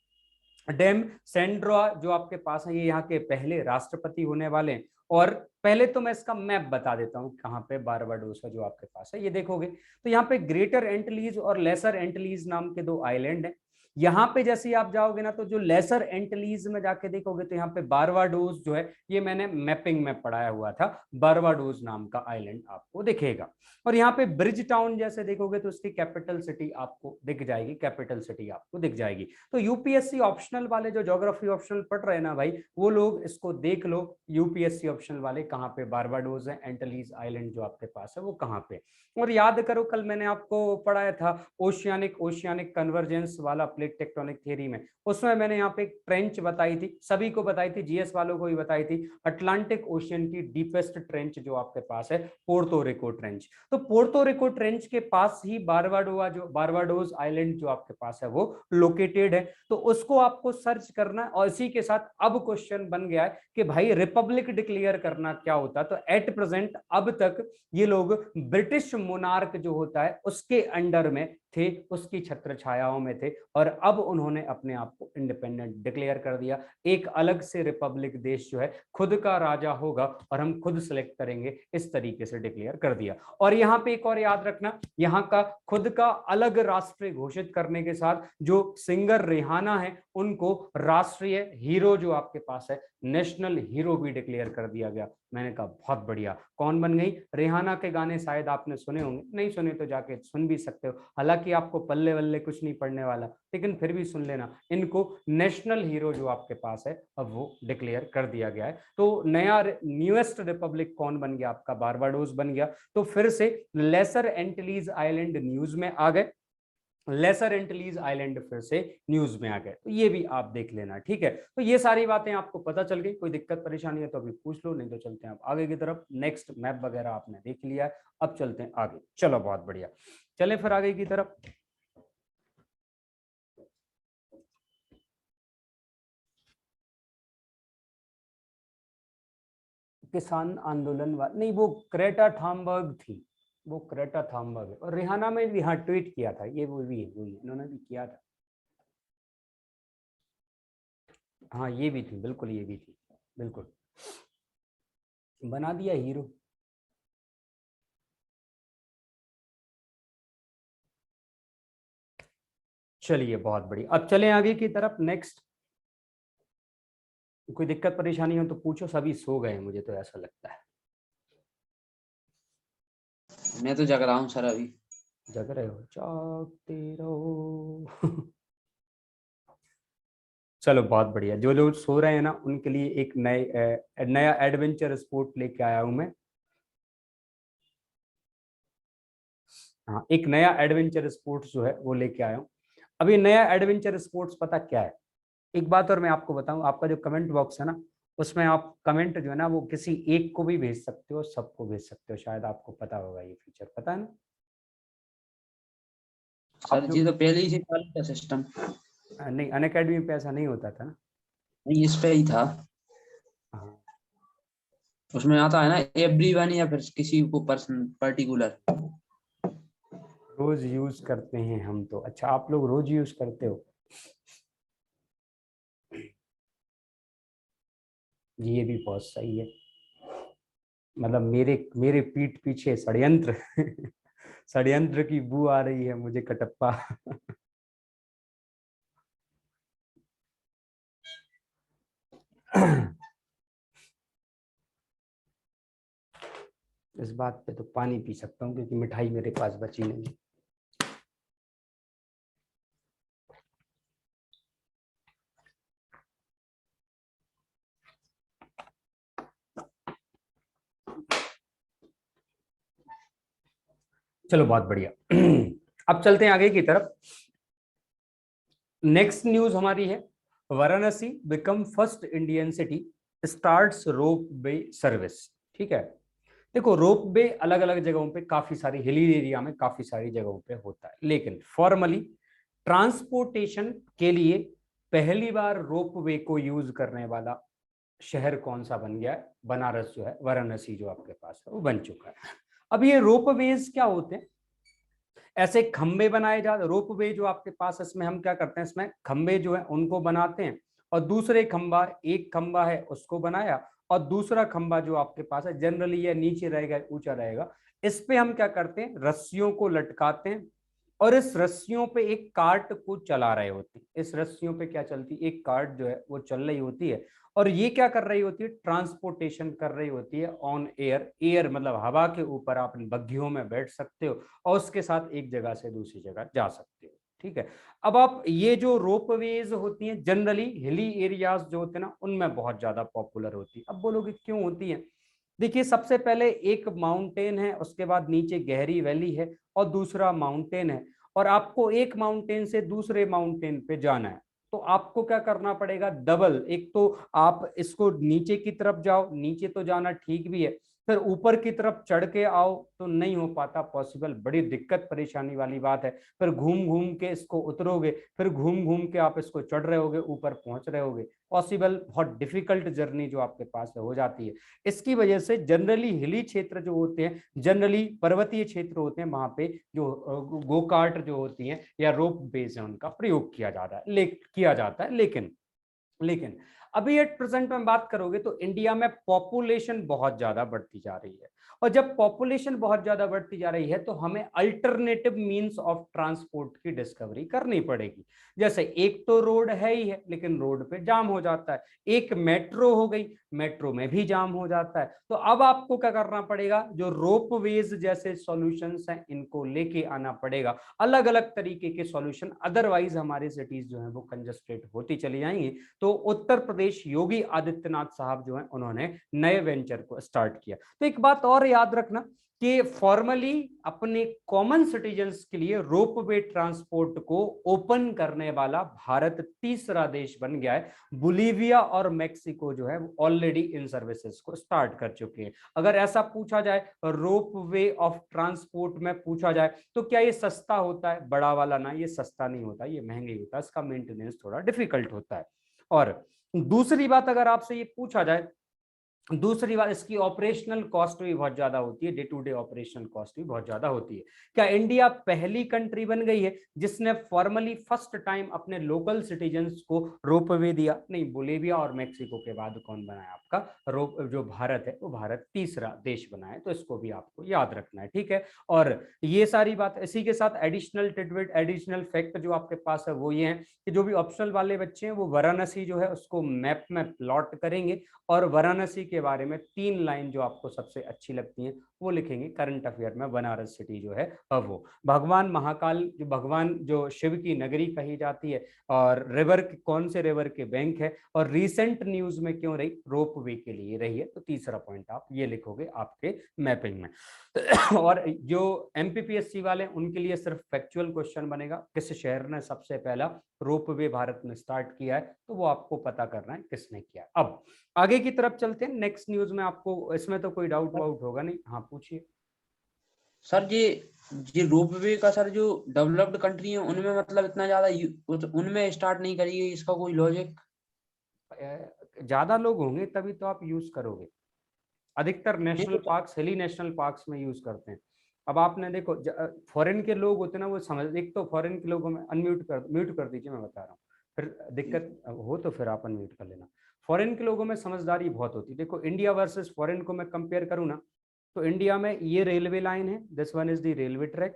डेम सेंड्रा जो आपके पास है, ये यहाँ के पहले राष्ट्रपति होने वाले हैं। और पहले तो मैं इसका मैप बता देता हूँ कहाँ पे बारबाडोसा जो आपके पास है, ये देखोगे तो यहाँ पे ग्रेटर एंटलीज और लेसर एंटलीज नाम के 2 आइलैंड हैं। यहाँ पे जैसे ही आप जाओगे ना, तो जो लेसर एंटलीज में जाके देखोगे तो यहाँ पे बारबाडोस जो है, ये मैंने मैपिंग में पढ़ाया हुआ था, बारबाडोस नाम का आइलैंड आपको दिखेगा। और यहाँ पे ब्रिज टाउन जैसे देखोगे तो उसकी कैपिटल सिटी आपको दिख जाएगी, कैपिटल सिटी आपको दिख जाएगी। तो यूपीएससी ऑप्शनल वाले जो ज्योग्राफी ऑप्शनल पढ़ रहे हैं ना भाई, वो लोग इसको देख लो, यूपीएससी ऑप्शनल वाले कहाँ पे बारबाडोस है, एंटलीज आइलैंड जो आपके पास है वो कहाँ पे। और याद करो कल मैंने आपको पढ़ाया था ओशियानिक कन्वर्जेंस वाला प्लेट टेक्टोनिक थ्योरी में, उसमें मैंने यहाँ पे एक ट्रेंच बताई थी, सभी को बताई थी, जीएस वालों को भी बताई थी, अटलांटिक ओशियन की डीपेस्ट ट्रेंच जो आपके पास है, पोर्तो रिको ट्रेंच। तो पोर्तो रिको ट्रेंच के पास ही बारबाडोस आइलैंड जो आपके पास है वो लोकेटेड है। तो उसको आपको सर्च करना। और इसी के साथ अब क्वेश्चन बन गया है कि भाई रिपब्लिक डिक्लेयर करना क्या होता है। तो एट प्रेजेंट अब तक ये लोग ब्रिटिश मोनार्क जो होता है उसके अंडर में थे उसकी छत्र छायाओं में थे, और अब उन्होंने अपने आप को इंडिपेंडेंट डिक्लेयर कर दिया। एक अलग से रिपब्लिक देश जो है, खुद का राजा होगा और हम खुद सेलेक्ट करेंगे, इस तरीके से डिक्लेयर कर दिया। और यहाँ पे एक और याद रखना, यहाँ का खुद का अलग राष्ट्र घोषित करने के साथ जो सिंगर रिहाना है उनको राष्ट्रीय हीरो जो आपके पास है, नेशनल हीरो भी डिक्लेयर कर दिया गया। मैंने कहा बहुत बढ़िया, कौन बन गई? रिहाना के गाने शायद आपने सुने होंगे, नहीं सुने तो जाके सुन भी सकते हो, हालांकि आपको पल्ले वल्ले कुछ नहीं पड़ने वाला, लेकिन फिर भी सुन लेना। इनको नेशनल हीरो जो आपके पास है अब वो डिक्लेयर कर दिया गया है। तो नया न्यूएस्ट रिपब्लिक कौन बन गया? आपका बारबाडोस बन गया। तो फिर से लेसर एंटिलीज आइलैंड न्यूज में आ गए, लेसर एंटिलीज आइलैंड फिर से न्यूज में आ गए, तो ये भी आप देख लेना, ठीक है। तो ये सारी बातें आपको पता चल गई, कोई दिक्कत परेशानी है तो अभी पूछ लो, नहीं तो चलते हैं आप आगे की तरफ। नेक्स्ट मैप वगैरह आपने देख लिया है, अब चलते हैं आगे। चलो बहुत बढ़िया, चले फिर आगे की तरफ। किसान आंदोलन नहीं, वो क्रेटा थॉनबर्ग थी, वो क्रेटा थॉनबर्ग है। और रिहाना में भी हाँ ट्वीट किया था, ये वो भी है, वही इन्होंने भी किया था। हाँ ये भी थी, बिल्कुल ये भी थी, बिल्कुल बना दिया हीरो। चलिए बहुत बढ़िया, अब चलें आगे की तरफ। नेक्स्ट, कोई दिक्कत परेशानी हो तो पूछो, सभी सो गए हैं मुझे तो ऐसा लगता है। मैं तो जग रहा हूँ सर अभी। जग रहे हो? जागते रहो। चलो बहुत बढ़िया, जो लोग सो रहे हैं ना उनके लिए एक नया एडवेंचर स्पोर्ट लेके आया हूं मैं। हाँ, एक नया एडवेंचर स्पोर्ट्स जो है वो लेके आया हूँ। अभी नया एडवेंचर स्पोर्ट्स पता क्या है? एक बात और मैं आपको बताऊं, आपका जो कमेंट बॉक्स है ना, उसमें आप कमेंट जो है ना वो किसी एक को भी भेज सकते हो, सबको भेज सकते हो, शायद आपको पता होगा ये फीचर, पता है ना? सर आप जो जी तो पहले ही से चालू था सिस्टम। नहीं, अनअकैडमी पे ऐसा नहीं होता था ना। नहीं, इस पे ही था। हाँ, उसमें आता है ना एवरीवन या फिर किसी को पर्सन पर्टिकुलर। रोज यूज करते हैं हम तो। अच्छा, आप लोग रोज यूज करते हो? जी, ये भी बहुत सही है। मतलब मेरे मेरे पीठ पीछे षड्यंत्र। षड्यंत्र की बू आ रही है मुझे, कटप्पा। इस बात पे तो पानी पी सकता हूँ क्योंकि मिठाई मेरे पास बची नहीं। चलो बहुत बढ़िया। अब चलते हैं आगे की तरफ। नेक्स्ट न्यूज हमारी है, Varanasi become first Indian city starts ropeway service. ठीक है, देखो रोप वे अलग अलग जगहों पे, काफी सारी हिली एरिया में काफी सारी जगहों पे होता है, लेकिन फॉर्मली ट्रांसपोर्टेशन के लिए पहली बार रोप वे को यूज करने वाला शहर कौन सा बन गया है? बनारस जो है, वाराणसी जो आपके पास है वो बन चुका है। अब ये रोप वेज क्या होते हैं? ऐसे खंबे बनाए जाते, रोप वे जो आपके पास, इसमें हम क्या करते हैं, इसमें खंबे जो है उनको बनाते हैं, और दूसरे खंबा, एक खंबा है उसको बनाया, और दूसरा खंबा जो आपके पास है, जनरली ये नीचे रहेगा, ऊंचा रहेगा, इस पे हम क्या करते हैं, रस्सियों को लटकाते हैं, और इस रस्सियों पे एक कार्ट को चला रहे होते हैं। इस रस्सियों पे क्या चलती है? एक कार्ट जो है वो चल रही होती है, और ये क्या कर रही होती है? ट्रांसपोर्टेशन कर रही होती है ऑन एयर। एयर मतलब हवा के ऊपर आप इन बग्घियों में बैठ सकते हो और उसके साथ एक जगह से दूसरी जगह जा सकते हो। ठीक है, अब आप ये जो रोपवेज होती हैं जनरली हिली एरियाज जो होते हैं ना उनमें बहुत ज्यादा पॉपुलर होती है। अब बोलोगे क्यों होती है? देखिए, सबसे पहले एक माउंटेन है, उसके बाद नीचे गहरी वैली है, और दूसरा माउंटेन है, और आपको एक माउंटेन से दूसरे माउंटेन पे जाना है, तो आपको क्या करना पड़ेगा? डबल, एक तो आप इसको नीचे की तरफ जाओ, नीचे तो जाना ठीक भी है, फिर ऊपर की तरफ चढ़ के आओ तो नहीं हो पाता पॉसिबल, बड़ी दिक्कत परेशानी वाली बात है। फिर घूम घूम के इसको उतरोगे, फिर घूम घूम के आप इसको चढ़ रहे होगे, ऊपर पहुंच रहे होगे, पॉसिबल बहुत डिफिकल्ट जर्नी जो आपके पास हो जाती है। इसकी वजह से जनरली हिली क्षेत्र जो होते हैं, जनरली पर्वतीय क्षेत्र होते हैं, वहां पे जो गो कार्ट जो होती हैं या रोप बेस है उनका प्रयोग किया जाता है। लेकिन अभी एट प्रेजेंट में बात करोगे तो इंडिया में पॉपुलेशन बहुत ज्यादा बढ़ती जा रही है, और जब पॉपुलेशन बहुत ज्यादा बढ़ती जा रही है तो हमें अल्टरनेटिव मींस ऑफ ट्रांसपोर्ट की डिस्कवरी करनी पड़ेगी। जैसे एक तो रोड है ही है, लेकिन रोड पे जाम हो जाता है, एक मेट्रो हो गई, मेट्रो में भी जाम हो जाता है। तो अब आपको क्या करना पड़ेगा, जो रोपवेज जैसे सॉल्यूशंस हैं इनको लेके आना पड़ेगा, अलग अलग तरीके के सॉल्यूशन, अदरवाइज हमारी सिटीज जो है वो कंजस्टेड होती चली जाएंगी। तो उत्तर प्रदेश योगी आदित्यनाथ साहब जो हैं उन्होंने नए वेंचर को स्टार्ट किया। तो एक बात और याद रखना कि फॉर्मली अपने कॉमन सिटीजन्स के लिए रोपवे ट्रांसपोर्ट को ओपन करने वाला भारत तीसरा देश बन गया है। बोलीविया और मेक्सिको जो है ऑलरेडी इन सर्विसेज को स्टार्ट कर चुके हैं। अगर ऐसा पूछा जाए रोपवे ऑफ ट्रांसपोर्ट में पूछा जाए तो क्या ये सस्ता होता है? बड़ा वाला ना, ये सस्ता नहीं होता, ये महंगा होता है, इसका मेंटेनेंस थोड़ा डिफिकल्ट होता है। और दूसरी बात अगर आपसे ये पूछा जाए, दूसरी बात इसकी ऑपरेशनल कॉस्ट भी बहुत ज्यादा होती है, day to day operational cost भी बहुत ज्यादा होती है। क्या इंडिया पहली कंट्री बन गई है जिसने फॉर्मली फर्स्ट टाइम अपने लोकल सिटीजन्स को रोपवे दिया? नहीं, बोलीविया और मेक्सिको के बाद कौन बनाया आपका रोप, जो भारत है वो भारत तीसरा देश बना है। तो इसको भी आपको याद रखना है, ठीक है। और ये सारी बात इसी के साथ एडिशनल टिडबिट, एडिशनल फैक्ट जो आपके पास है वो ये है कि जो भी ऑप्शनल वाले बच्चे हैं वो वाराणसी जो है उसको मैप में प्लॉट करेंगे, और वाराणसी के बारे में 3 लाइन जो आपको सबसे अच्छी लगती हैं वो लिखेंगे करंट अफेयर में। बनारस सिटी जो है वो भगवान महाकाल, जो भगवान जो शिव की नगरी कही जाती है, और रिवर कौन से रिवर के बैंक है, और रिसेंट न्यूज में क्यों रही, रोप वे के लिए रही है। तो तीसरा पॉइंट आप ये लिखोगे आपके मैपिंग में। और जो एमपीपीएससी वाले उनके लिए सिर्फ फैक्चुअल क्वेश्चन बनेगा, किस शहर ने सबसे पहला रोपवे भारत में स्टार्ट किया है, तो वो आपको पता करना है किसने किया। अब आगे की तरफ चलते हैं नेक्स्ट न्यूज में। आपको इसमें तो कोई डाउट वाउट होगा नहीं? हाँ पूछिए सर ये रोपवे का सर जो डेवलप्ड कंट्री है उनमें मतलब इतना ज्यादा उनमें स्टार्ट नहीं करिए, इसका कोई लॉजिक? ज्यादा लोग होंगे तभी तो आप यूज करोगे। अधिकतर नहीं नेशनल तो पार्क्स, हिली नेशनल पार्क्स में यूज करते हैं। अब आपने देखो फॉरेन के लोग होते हैं ना, वो समझ, एक तो फॉरेन के लोगों में म्यूट कर दीजिए, मैं बता रहा हूँ, फिर दिक्कत हो तो फिर आप अनम्यूट कर लेना। फॉरेन के लोगों में समझदारी बहुत होती है। देखो इंडिया वर्सेस फॉरेन को मैं कंपेयर करूँ ना, तो इंडिया में ये रेलवे लाइन है, this one is the railway track,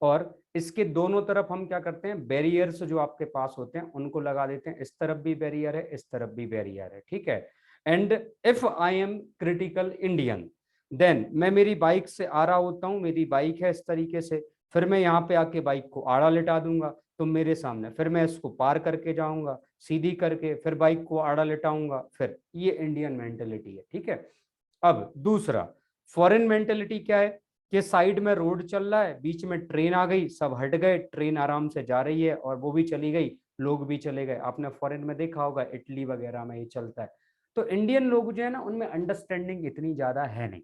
और इसके दोनों तरफ हम क्या करते हैं, बैरियर्स जो आपके पास होते हैं उनको लगा देते हैं। इस तरफ भी बैरियर है, इस तरफ भी बैरियर है, ठीक है। And if I am critical Indian, then मैं मेरी बाइक से आ रहा होता हूं, मेरी बाइक है इस तरीके से, फिर मैं यहाँ पे आके बाइक को आड़ा लिटा दूंगा तो मेरे सामने, फिर मैं इसको पार करके जाऊंगा सीधी करके, फिर बाइक को आड़ा लिटाऊंगा, फिर ये इंडियन मेंटेलिटी है, ठीक है। अब दूसरा, फॉरेन मेंटेलिटी क्या है कि साइड में रोड चल रहा है, बीच में ट्रेन आ गई, सब हट गए, ट्रेन आराम से जा रही है और वो भी चली गई, लोग भी चले गए। आपने फॉरेन में देखा होगा, इटली वगैरह में ये चलता है। तो इंडियन लोग जो है ना, उनमें अंडरस्टैंडिंग इतनी ज्यादा है नहीं।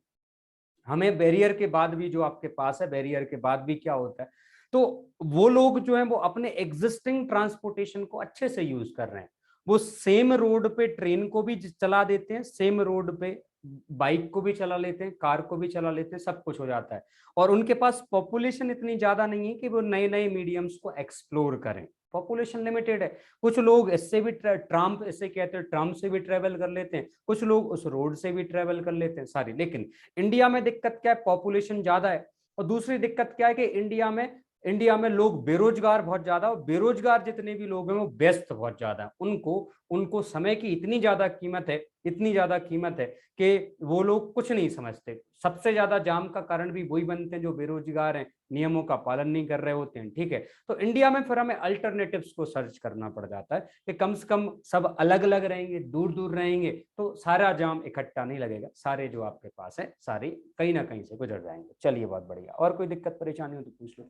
हमें बैरियर के बाद भी, जो आपके पास है बैरियर के बाद भी क्या होता है, तो वो लोग जो है वो अपने एग्जिस्टिंग ट्रांसपोर्टेशन को अच्छे से यूज कर रहे हैं। वो सेम रोड पे ट्रेन को भी चला देते हैं, सेम रोड पे बाइक को भी चला लेते हैं, कार को भी चला लेते हैं, सब कुछ हो जाता है। और उनके पास पॉपुलेशन इतनी ज्यादा नहीं है कि वो नए नए मीडियम्स को एक्सप्लोर करें, पॉपुलेशन लिमिटेड है। कुछ लोग इससे भी ट्राम, इसे कहते हैं ट्राम से भी ट्रेवल कर लेते हैं, कुछ लोग उस रोड से भी ट्रेवल कर लेते हैं सारी। लेकिन इंडिया में दिक्कत क्या है, पॉपुलेशन ज्यादा है, और दूसरी दिक्कत क्या है कि इंडिया में लोग बेरोजगार बहुत ज्यादा, और बेरोजगार जितने भी लोग हैं वो व्यस्त बहुत ज्यादा है। उनको उनको समय की इतनी ज्यादा कीमत है, इतनी ज्यादा कीमत है कि वो लोग कुछ नहीं समझते। सबसे ज्यादा जाम का कारण भी वही बनते हैं जो बेरोजगार हैं, नियमों का पालन नहीं कर रहे होते हैं, ठीक है। तो इंडिया में फिर हमें अल्टरनेटिव्स को सर्च करना पड़ जाता है कि कम से कम सब अलग अलग रहेंगे, दूर दूर रहेंगे, तो सारा जाम इकट्ठा नहीं लगेगा, सारे जो आपके पास है सारे कहीं ना कहीं से गुजर जाएंगे। चलिए बहुत बढ़िया, और कोई दिक्कत परेशानी हो तो पूछ लो।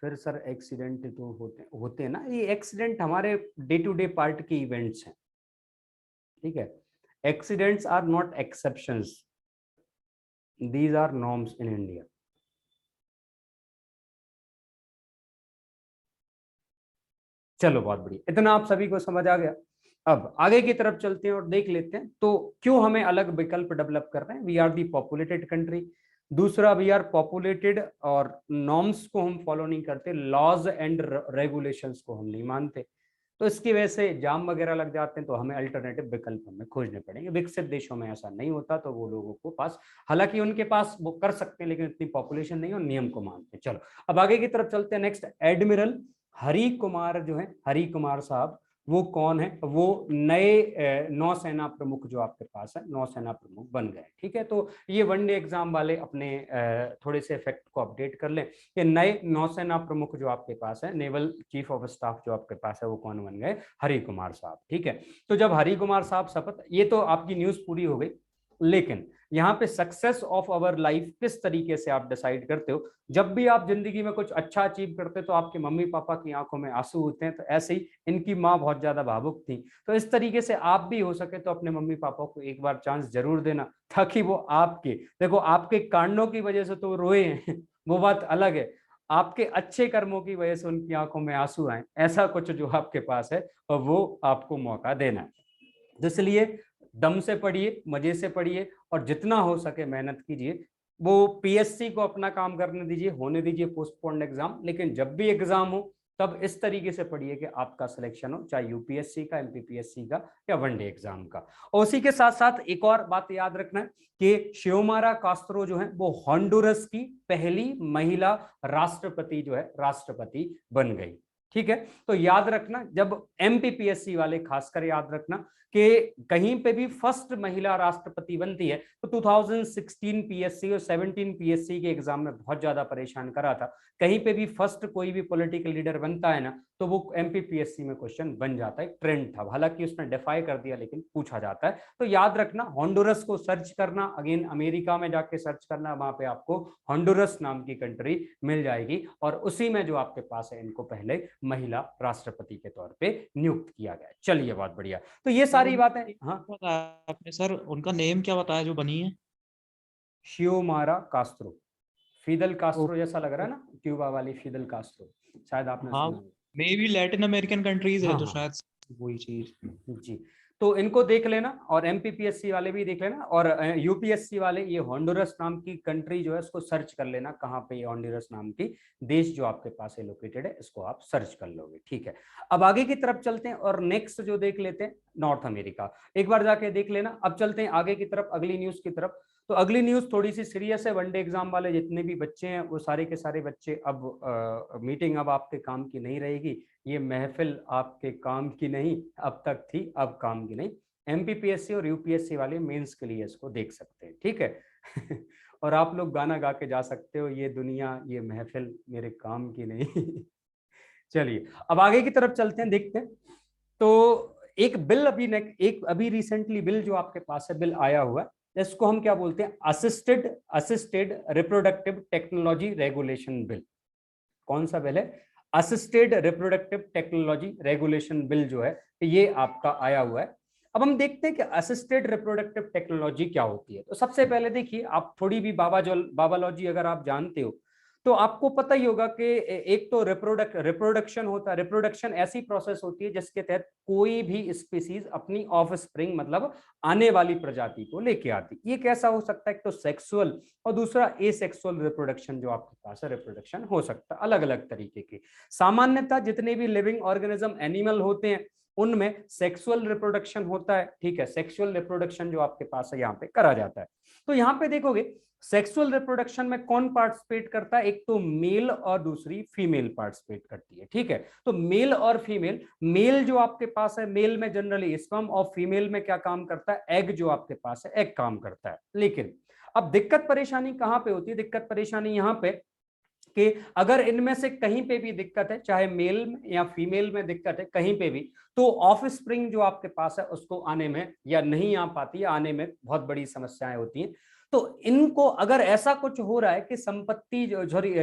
फिर सर एक्सीडेंट तो होते हैं ना, ये एक्सीडेंट हमारे डे टू डे पार्ट के इवेंट्स हैं, ठीक है। Accidents are not exceptions, these are norms in India. चलो बहुत बढ़िया, इतना आप सभी को समझ आ गया। अब आगे की तरफ चलते हैं और देख लेते हैं तो क्यों हमें अलग विकल्प डेवलप कर रहे हैं। We are the populated country, दूसरा वी आर पॉपुलेटेड और नॉर्म्स को हम फॉलो नहीं करते, लॉज एंड रेगुलेशंस को हम नहीं मानते, तो इसकी वजह से जाम वगैरह लग जाते हैं, तो हमें अल्टरनेटिव विकल्प हमें खोजने पड़ेंगे। विकसित देशों में ऐसा नहीं होता, तो वो लोगों को पास, हालांकि उनके पास वो कर सकते हैं लेकिन इतनी पॉपुलेशन नहीं है और नियम को मानते हैं। चलो अब आगे की तरफ चलते हैं। नेक्स्ट, एडमिरल हरि कुमार जो है, हरि कुमार साहब, वो कौन है? वो नए नौसेना प्रमुख जो आपके पास है, नौसेना प्रमुख बन गए, ठीक है। तो ये वनडे एग्जाम वाले अपने थोड़े से फैक्ट को अपडेट कर लें कि नए नौसेना प्रमुख जो आपके पास है, नेवल चीफ ऑफ स्टाफ जो आपके पास है, वो कौन बन गए? हरि कुमार साहब, ठीक है। तो जब हरि कुमार साहब शपथ, ये तो आपकी न्यूज पूरी हो गई, लेकिन यहाँ पे सक्सेस ऑफ अवर लाइफ किस तरीके से आप डिसाइड करते हो? जब भी आप जिंदगी में कुछ अच्छा अचीव करते तो आपके मम्मी पापा की आंखों में आंसू होते हैं, तो ऐसे ही इनकी माँ बहुत ज्यादा भावुक थी, तो इस तरीके से आप भी हो सके तो अपने मम्मी पापा को एक बार चांस जरूर देना, ताकि वो आपके, देखो आपके कांडों की वजह से तो रोए हैं वो बात अलग है, आपके अच्छे कर्मों की वजह से उनकी आंखों में आंसू आए, ऐसा कुछ जो आपके पास है और वो आपको मौका देना है। तो इसलिए दम से पढ़िए, मजे से पढ़िए और जितना हो सके मेहनत कीजिए। वो पीएससी को अपना काम करने दीजिए, होने दीजिए पोस्टपोन्ड एग्जाम, लेकिन जब भी एग्जाम हो तब इस तरीके से पढ़िए कि आपका सिलेक्शन हो, चाहे यूपीएससी का, एमपीपीएससी का या वनडे एग्जाम का। और उसी के साथ साथ एक और बात याद रखना है कि शियोमारा कास्त्रो जो है वो हॉन्डुरस की पहली महिला राष्ट्रपति जो है, राष्ट्रपति बन गई, ठीक है। तो याद रखना, जब एमपीपीएससी वाले खासकर याद रखना कि कहीं पे भी फर्स्ट महिला राष्ट्रपति बनती है, तो 2016 पीएससी और 17 पीएससी के एग्जाम में बहुत ज्यादा परेशान करा था। कहीं पे भी फर्स्ट कोई भी पॉलिटिकल लीडर बनता है ना, तो वो एमपीपीएससी में क्वेश्चन बन जाता है, ट्रेंड था, हालांकि उसने डिफाई कर दिया लेकिन पूछा जाता है। तो याद रखना, हॉन्डुरस को सर्च करना, अगेन अमेरिका में जाके सर्च करना, वहां पे आपको हॉन्डुरस नाम की कंट्री मिल जाएगी और उसी में जो आपके पास है, इनको पहले महिला राष्ट्रपति के तौर पे नियुक्त किया गया। चलिए बहुत बढ़िया, तो ये सारी बातें। हाँ आपने सर उनका नेम क्या बताया जो बनी है? शियोमारा कास्त्रो, फिदल कास्त्रो जैसा लग रहा है ना, क्यूबा वाली फिदल कास्त्रो, शायद आपने हाँ, सुना। May be Latin American countries है हाँ तो हाँ शायद वही चीज। जी, तो इनको देख लेना और एमपीपीएससी वाले भी देख लेना, और यूपीएससी वाले ये हॉन्डुरस नाम की कंट्री जो है इसको सर्च कर लेना, कहाँ पे ये हॉन्डुरस नाम की देश जो आपके पास है लोकेटेड है, इसको आप सर्च कर लोगे, ठीक है। अब आगे की तरफ चलते हैं और नेक्स्ट जो देख लेते हैं, नॉर्थ अमेरिका, एक बार जाके देख लेना। अब चलते हैं आगे की तरफ, अगली न्यूज की तरफ। तो अगली न्यूज थोड़ी सी सीरियस है, वनडे एग्जाम वाले जितने भी बच्चे हैं वो सारे के सारे बच्चे, अब मीटिंग अब आपके काम की नहीं रहेगी, ये महफिल आपके काम की नहीं, अब तक थी अब काम की नहीं। एमपीपीएससी और यूपीएससी वाले मेंस के लिए इसको देख सकते हैं, ठीक है और आप लोग गाना गा के जा सकते हो, ये दुनिया ये महफिल मेरे काम की नहीं चलिए अब आगे की तरफ चलते हैं, देखते हैं। तो एक बिल अभी रिसेंटली बिल जो आपके पास है, बिल आया हुआ है, इसको हम क्या बोलते हैं? Assisted reproductive technology regulation bill. कौन सा बिल है? Assisted reproductive technology regulation bill जो है, ये आपका आया हुआ है। अब हम देखते हैं कि असिस्टेड रिप्रोडक्टिव टेक्नोलॉजी क्या होती है। तो सबसे पहले देखिए, आप थोड़ी भी बाबालॉजी अगर आप जानते हो तो आपको पता ही होगा कि एक तो रिप्रोडक्शन होता है। रिप्रोडक्शन ऐसी प्रोसेस होती है जिसके तहत कोई भी स्पीसीज अपनी ऑफ स्प्रिंग, मतलब आने वाली प्रजाति को लेके आती। ये कैसा हो सकता है? तो सेक्सुअल और दूसरा एसेक्सुअल रिप्रोडक्शन जो आपके पास है, रिप्रोडक्शन हो सकता है अलग अलग तरीके के। सामान्यतः जितने भी लिविंग ऑर्गेनिज्म एनिमल होते हैं उनमें सेक्सुअल रिप्रोडक्शन होता है, ठीक है। सेक्सुअल रिप्रोडक्शन जो आपके पास है यहाँ पे करा जाता है। तो यहाँ पे देखोगे सेक्सुअल रिप्रोडक्शन में कौन पार्टिसिपेट करता है? एक तो मेल और दूसरी फीमेल पार्टिसिपेट करती है, ठीक है। तो मेल और फीमेल, मेल जो आपके पास है, मेल में जनरली स्पर्म, और फीमेल में क्या काम करता है? एग जो आपके पास है, एग काम करता है। लेकिन अब दिक्कत परेशानी कहां पे होती है? दिक्कत परेशानी यहां पे कि अगर इनमें से कहीं पे भी दिक्कत है, चाहे मेल में या फीमेल में दिक्कत है कहीं पे भी, तो ऑफ स्प्रिंग जो आपके पास है उसको आने में या नहीं आ पाती है, आने में बहुत बड़ी समस्याएं होती हैं। तो तो इनको अगर ऐसा कुछ हो रहा है कि संपत्ति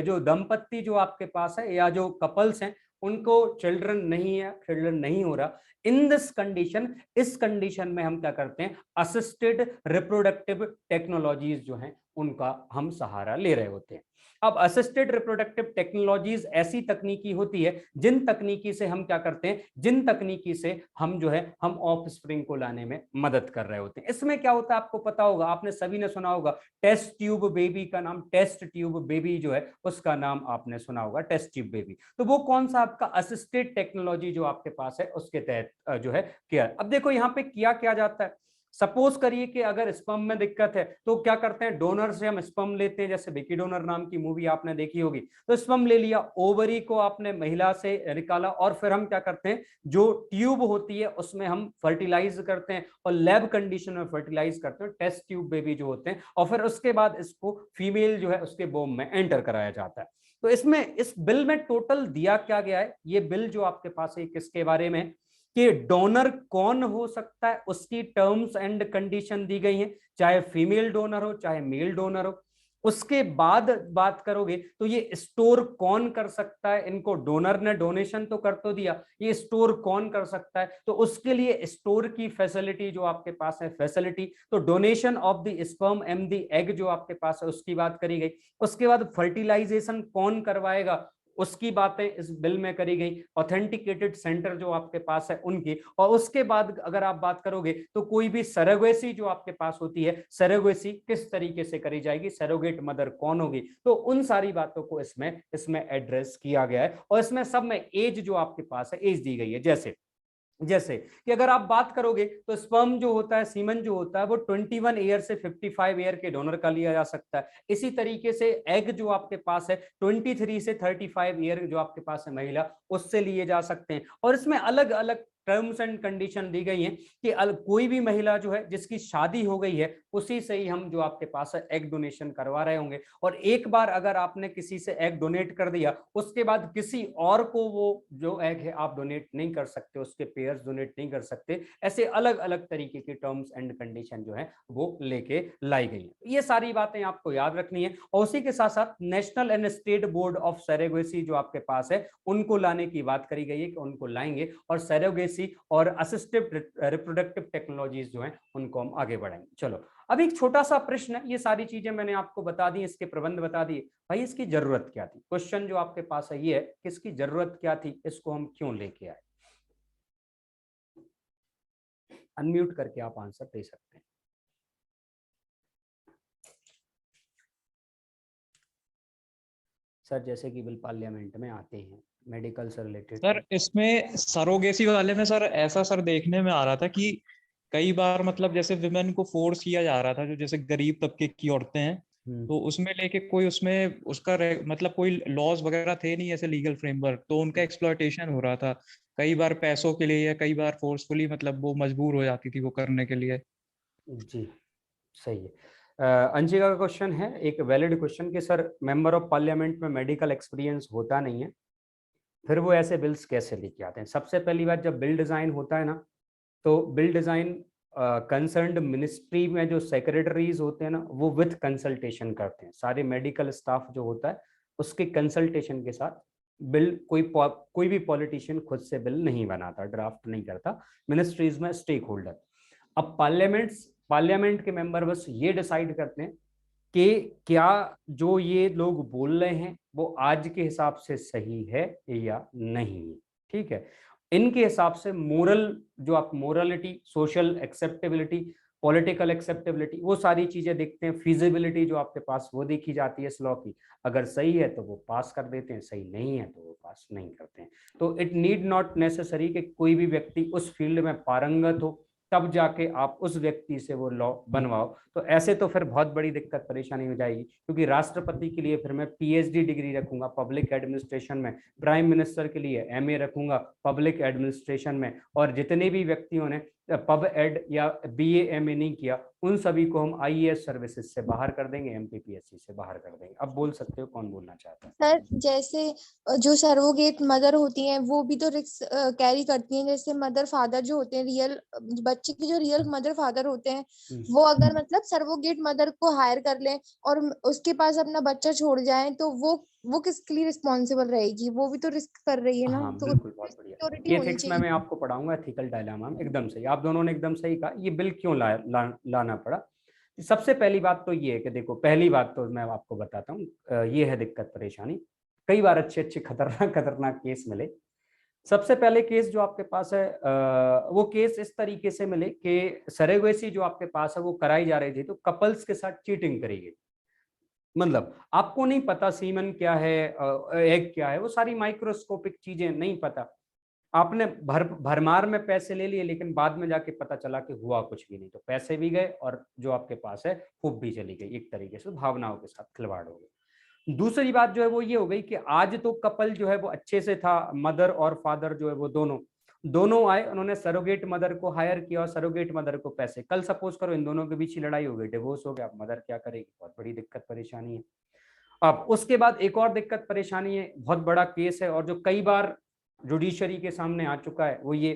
जो दंपत्ति जो आपके पास है या जो कपल्स हैं उनको चिल्ड्रन नहीं है, चिल्ड्रन नहीं हो रहा, इन दिस कंडीशन, इस कंडीशन में हम क्या करते हैं, असिस्टेड रिप्रोडक्टिव टेक्नोलॉजीज जो हैं उनका हम सहारा ले रहे होते हैं। अब असिस्टेड रिप्रोडक्टिव टेक्नोलॉजीज ऐसी तकनीकी होती है जिन तकनीकी से हम क्या करते हैं, जिन तकनीकी से हम जो है हम ऑफस्प्रिंग को लाने में मदद कर रहे होते हैं। इसमें क्या होता है आपको पता होगा, आपने सभी ने सुना होगा टेस्ट ट्यूब बेबी का नाम, टेस्ट ट्यूब बेबी जो है उसका नाम आपने सुना होगा, टेस्ट ट्यूब बेबी। तो वो कौन सा आपका असिस्टेड टेक्नोलॉजी जो आपके पास है उसके तहत जो है किया। अब देखो यहाँ पे किया क्या जाता है, सपोज करिए कि अगर स्पर्म में दिक्कत है तो क्या करते हैं, डोनर से हम स्पर्म लेते हैं, जैसे विकी डोनर नाम की मूवी आपने देखी होगी, तो स्पर्म ले लिया, ओवरी को आपने महिला से निकाला और फिर हम क्या करते हैं, जो ट्यूब होती है उसमें हम फर्टिलाइज करते हैं और लैब कंडीशन में फर्टिलाइज करते हैं, टेस्ट ट्यूब बेबी जो होते हैं, और फिर उसके बाद इसको फीमेल जो है उसके बोम में एंटर कराया जाता है। तो इसमें इस बिल में टोटल दिया क्या गया है, ये बिल जो आपके पास है किसके बारे में, कि डोनर कौन हो सकता है उसकी टर्म्स एंड कंडीशन दी गई हैं, चाहे फीमेल डोनर हो चाहे मेल डोनर हो। उसके बाद बात करोगे तो ये स्टोर कौन कर सकता है, इनको डोनर ने डोनेशन तो कर तो दिया, ये स्टोर कौन कर सकता है, तो उसके लिए स्टोर की फैसिलिटी जो आपके पास है, फैसिलिटी तो donation of the sperm and the egg जो आपके पास है उसकी बात करी गई। उसके बाद फर्टिलाइजेशन कौन करवाएगा उसकी बातें इस बिल में करी गई, ऑथेंटिकेटेड सेंटर जो आपके पास है उनकी। और उसके बाद अगर आप बात करोगे तो कोई भी सरोगेसी जो आपके पास होती है, सरोगेसी किस तरीके से करी जाएगी, सरोगेट मदर कौन होगी, तो उन सारी बातों को इसमें एड्रेस किया गया है। और इसमें सब में एज जो आपके पास है एज दी गई है, जैसे कि अगर आप बात करोगे तो स्पर्म जो होता है, सीमन जो होता है वो 21 ईयर से 55 ईयर के डोनर का लिया जा सकता है। इसी तरीके से एग जो आपके पास है 23 से 35 ईयर जो आपके पास है महिला, उससे लिए जा सकते हैं। और इसमें अलग अलग टर्म्स एंड कंडीशन दी गई हैं कि कोई भी महिला जो है जिसकी शादी हो गई है उसी से ही हम जो आपके पास है एग डोनेशन करवा रहे होंगे। और एक बार अगर आपने किसी से एग डोनेट कर दिया उसके बाद किसी और को वो जो एग है आप डोनेट नहीं कर सकते, उसके पेयर्स डोनेट नहीं कर सकते। ऐसे अलग अलग तरीके की टर्म्स एंड कंडीशन जो है वो लेके लाई गई है। ये सारी बातें आपको याद रखनी है। और उसी के साथ साथ national and state board of surrogacy जो आपके पास है उनको लाने की बात करी गई है कि उनको लाएंगे और सरोगेसी और असिस्टिव रिप्रोडक्टिव टेक्नोलॉजीज जो हैं उनको हम आगे बढ़ाएंगे। चलो अब एक छोटा सा प्रश्न है, ये सारी चीजें मैंने आपको बता दी, इसके प्रबंध बता दिए, भाई इसकी जरूरत क्या थी। क्वेश्चन जो आपके पास है ये है कि इसकी जरूरत क्या थी, इसको हम क्यों लेके आए। अनम्यूट करके आप आंसर दे सकते हैं। सर जैसे कि बिल पार्लियामेंट में आते हैं मेडिकल से रिलेटेड। सर इसमें सरोगेसी वाले में सर ऐसा सर देखने में आ रहा था कि कई बार मतलब जैसे विमेन को फोर्स किया जा रहा था, जो जैसे गरीब तबके की औरतें हैं, तो उसमें लेके कोई उसमें उसका मतलब कोई लॉज वगैरह थे नहीं ऐसे लीगल फ्रेमवर्क, तो उनका एक्सप्लॉयटेशन हो रहा था कई बार पैसों के लिए या कई बार फोर्सफुली, मतलब वो मजबूर हो जाती थी वो करने के लिए। जी सही है। अंशिका का क्वेश्चन है एक वैलिड क्वेश्चन कि सर मेंबर ऑफ पार्लियामेंट में मेडिकल एक्सपीरियंस होता नहीं है, फिर वो ऐसे बिल्स कैसे लेके आते हैं। सबसे पहली बात, जब बिल डिजाइन होता है ना तो बिल डिजाइन कंसर्न्ड मिनिस्ट्री में जो सेक्रेटरीज होते हैं ना वो विथ कंसल्टेशन करते हैं, सारे मेडिकल स्टाफ जो होता है उसके कंसल्टेशन के साथ बिल, कोई भी पॉलिटिशियन खुद से बिल नहीं बनाता, ड्राफ्ट नहीं करता, मिनिस्ट्रीज में स्टेक होल्डर। अब पार्लियामेंट के मेंबर बस ये डिसाइड करते हैं कि क्या जो ये लोग बोल रहे हैं वो आज के हिसाब से सही है या नहीं। ठीक है, इनके हिसाब से मोरल जो आप morality, social acceptability, political acceptability, वो सारी चीजें देखते हैं। फिजिबिलिटी जो आपके पास वो देखी जाती है इस लॉ की, अगर सही है तो वो पास कर देते हैं, सही नहीं है तो वो पास नहीं करते हैं। तो इट नीड नॉट नेसेसरी कि कोई भी व्यक्ति उस फील्ड में पारंगत हो तब जाके आप उस व्यक्ति से वो लॉ बनवाओ। तो ऐसे तो फिर बहुत बड़ी दिक्कत परेशानी हो जाएगी, क्योंकि राष्ट्रपति के लिए फिर मैं पीएचडी डिग्री रखूंगा पब्लिक एडमिनिस्ट्रेशन में, प्राइम मिनिस्टर के लिए एमए रखूंगा पब्लिक एडमिनिस्ट्रेशन में, और जितने भी व्यक्तियों ने पब एड या बीए एमए नहीं किया उन सभी को हम आईएएस सर्विसेज से बाहर कर देंगे, एमपीपीएससी से बाहर कर देंगे। अब बोल सकते हो कौन बोलना चाहता है। सर जैसे जो सरोगेट मदर होती हैं वो भी तो रिस्क कैरी करती हैं, जैसे मदर फादर जो होते हैं, रियल बच्चे के जो रियल मदर फादर होते हैं, वो अगर मतलब सरोगेट मदर को हायर कर लें और उसके पास अपना बच्चा छोड़ जाएं, तो वो किसके लिए रिस्पॉन्सिबल रहेगी? वो भी तो रिस्क कर रही है ना। हाँ तो बिल्कुल, बहुत बढ़िया। सिक्योरिटी होनी एथिक्स में मैं आपको पढ़ाऊंगा, एथिकल डायलेमा में। एकदम सही, आप दोनों ने एकदम सही कहा। ये बिल क्यों लाना पड़ा? सबसे पहली बात तो ये है कि देखो, पहली बात तो मैं आपको बताता हूँ, ये है दिक्कत परेशानी। कई बार अच्छे अच्छे खतरनाक खतरनाक केस मिले। सबसे पहले केस जो आपके पास है, वो केस इस तरीके से मिले कि सरेगेसी जो आपके पास है वो कराई जा रही थी, तो कपल्स के साथ चीटिंग करी गई। मतलब आपको नहीं पता सीमन क्या है, एग क्या है, वो सारी माइक्रोस्कोपिक चीजें नहीं पता। आपने भरमार में पैसे ले लिए, लेकिन बाद में जाके पता चला कि हुआ कुछ भी नहीं, तो पैसे भी गए और जो आपके पास है खूब भी चली गई। एक तरीके से भावनाओं के साथ खिलवाड़ हो गई। दूसरी बात जो है वो ये हो गई कि आज तो कपल जो है वो अच्छे से था, मदर और फादर जो है वो दोनों आए, उन्होंने सरोगेट मदर को हायर किया और सरोगेट मदर को पैसे। कल सपोज करो इन दोनों के बीच ही लड़ाई हो गई, डिवोर्स हो गया, अब मदर क्या करेगी? बहुत बड़ी दिक्कत परेशानी है। अब उसके बाद एक और दिक्कत परेशानी है, बहुत बड़ा केस है और जो कई बार जुडिशरी के सामने आ चुका है, वो ये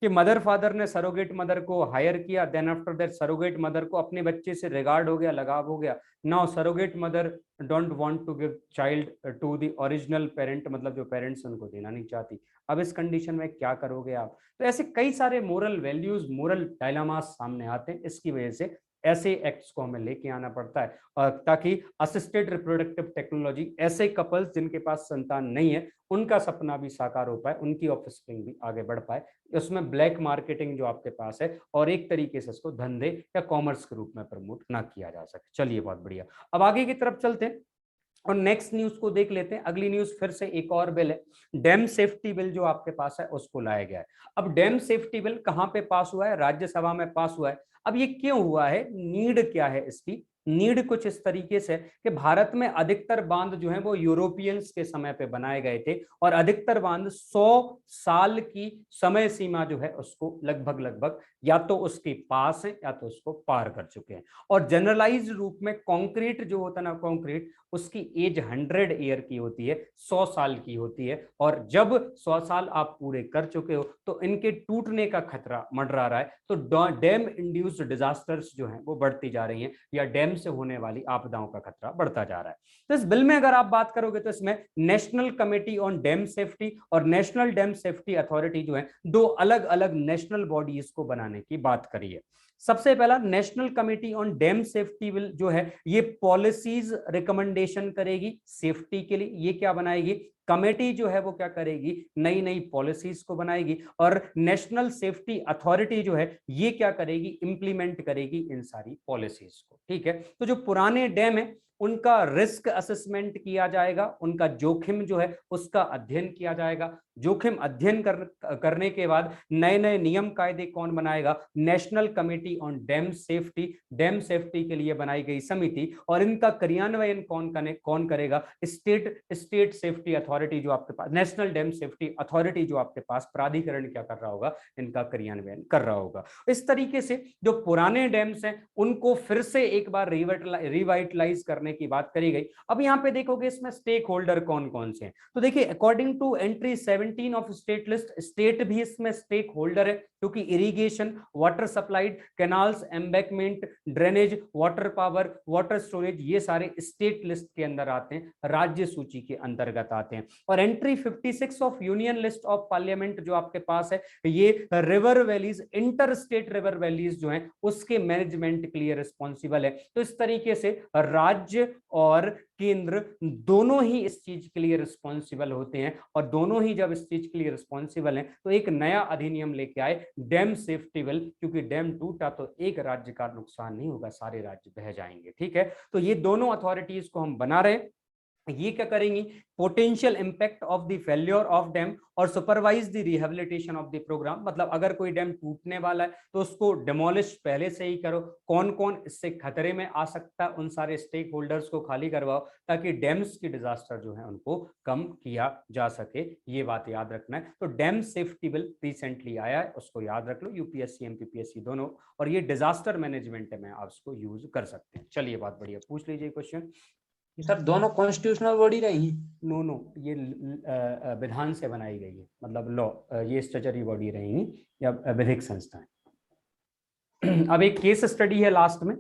कि मदर फादर ने सरोगेट मदर को हायर किया, then after that surrogate mother को अपने बच्चे से रिगार्ड हो गया, लगाव हो गया। Now surrogate mother don't want to give child to the original parent, मतलब जो पेरेंट्स उनको देना नहीं चाहती। अब इस कंडीशन में क्या करोगे आप? तो ऐसे कई सारे मोरल वैल्यूज, मोरल डायलामास सामने आते हैं। इसकी वजह से ऐसे एक्ट्स को हमें लेके आना पड़ता है, ताकि असिस्टेड रिप्रोडक्टिव टेक्नोलॉजी, ऐसे कपल्स जिनके पास संतान नहीं है, उनका सपना भी साकार हो पाए, उनकी ऑफस्प्रिंग भी आगे बढ़ पाए। उसमें ब्लैक मार्केटिंग जो आपके पास है और एक तरीके से इसको धंधे या कॉमर्स के रूप में प्रमोट ना किया जा सके। चलिए बहुत बढ़िया, अब आगे की तरफ चलते हैं और नेक्स्ट न्यूज को देख लेते हैं। अगली न्यूज फिर से एक और बिल है, डैम सेफ्टी बिल जो आपके पास है उसको लाया गया है। अब डैम सेफ्टी बिल कहां पे पास हुआ है? राज्यसभा में पास हुआ है। अब ये क्यों हुआ है, नीड क्या है इसकी? नीड कुछ इस तरीके से कि भारत में अधिकतर बांध जो है वो यूरोपियंस के समय पे बनाए गए थे और अधिकतर बांध 100 साल की समय सीमा जो है उसको लगभग या तो उसके पास है या तो उसको पार कर चुके हैं। और जनरलाइज्ड रूप में कंक्रीट जो होता है ना, कंक्रीट, उसकी एज 100 ईयर की होती है, 100 साल की होती है। और जब 100 साल आप पूरे कर चुके हो तो इनके टूटने का खतरा मंडरा रहा है। तो डैम इंड्यूस्ड डिजास्टर्स जो हैं वो बढ़ती जा रही हैं, या डैम से होने वाली आपदाओं का खतरा बढ़ता जा रहा है। तो इस बिल में अगर आप बात करोगे तो इसमें national committee on dam safety और नेशनल डैम सेफ्टी अथॉरिटी जो है, दो अलग अलग नेशनल बॉडीज को बनाने की बात करी है। सबसे पहला national committee on dam safety bill जो है, ये पॉलिसीज रिकमेंडेशन करेगी सेफ्टी के लिए। ये क्या बनाएगी? कमेटी जो है वो क्या करेगी? नई नई पॉलिसीज को बनाएगी। और नेशनल सेफ्टी अथॉरिटी जो है ये क्या करेगी? इंप्लीमेंट करेगी इन सारी पॉलिसीज को। ठीक है, तो जो पुराने डैम है उनका रिस्क असेसमेंट किया जाएगा, उनका जोखिम जो है उसका अध्ययन किया जाएगा। जोखिम अध्ययन करने के बाद नए नए नियम कायदे कौन बनाएगा? National committee on dam safety. Dam safety के लिए बनाई गई समिति, और इनका क्रियान्वयन कौन करेगा? स्टेट सेफ्टी अथॉरिटी जो आपके पास, नेशनल डैम सेफ्टी अथॉरिटी जो आपके पास प्राधिकरण क्या कर रहा होगा? इनका क्रियान्वयन कर रहा होगा। इस तरीके से जो पुराने डैम्स हैं उनको फिर से एक बार रिवाइटलाइज करने की बात करी गई। अब यहाँ पे देखोगे इसमें स्टेक होल्डर कौन कौन से हैं, तो देखिए according to entry 17 of state list, state भी इसमें स्टेक होल्डर है, क्योंकि irrigation, water supplied, canals, embankment, drainage, water power, water storage, ये सारे स्टेट लिस्ट के अंदर आते हैं, राज्य सूची के अंतर्गत आते हैं। और entry 56 of union list of parliament जो आपके पास है, ये river valleys, inter state river valleys जो हैं उसके मैनेजमेंट के लिए रिस्पॉन्सिबल है। तो इस तरीके से राज्य और केंद्र दोनों ही इस चीज के लिए रिस्पॉन्सिबल होते हैं, और दोनों ही जब इस चीज के लिए रिस्पॉन्सिबल हैं तो एक नया अधिनियम लेके आए, डैम सेफ्टी बिल, क्योंकि डैम टूटा तो एक राज्य का नुकसान नहीं होगा, सारे राज्य बह जाएंगे। ठीक है, तो ये दोनों अथॉरिटीज को हम बना रहे हैं। ये क्या करेंगी, potential impact of the failure of dam और supervise the rehabilitation of the program. मतलब अगर कोई डैम टूटने वाला है तो उसको डिमोलिश पहले से ही करो, कौन कौन इससे खतरे में आ सकता है उन सारे स्टेक होल्डर्स को खाली करवाओ, ताकि डैम्स की डिजास्टर जो है उनको कम किया जा सके। ये बात याद रखना है। तो डैम सेफ्टी बिल रिसेंटली आया है, उसको याद रख लो, यूपीएससी एमपीपीएससी दोनों, और ये डिजास्टर मैनेजमेंट में आप उसको यूज कर सकते हैं। चलिए बात बढ़िया, पूछ लीजिए क्वेश्चन। सर दोनों कॉन्स्टिट्यूशनल बॉडी रही? नो, ये विधान से बनाई गई है, मतलब लॉ, ये स्टैट्यूटरी बॉडी रहेंगी या विधिक संस्थाएं। अब एक केस स्टडी है लास्ट में,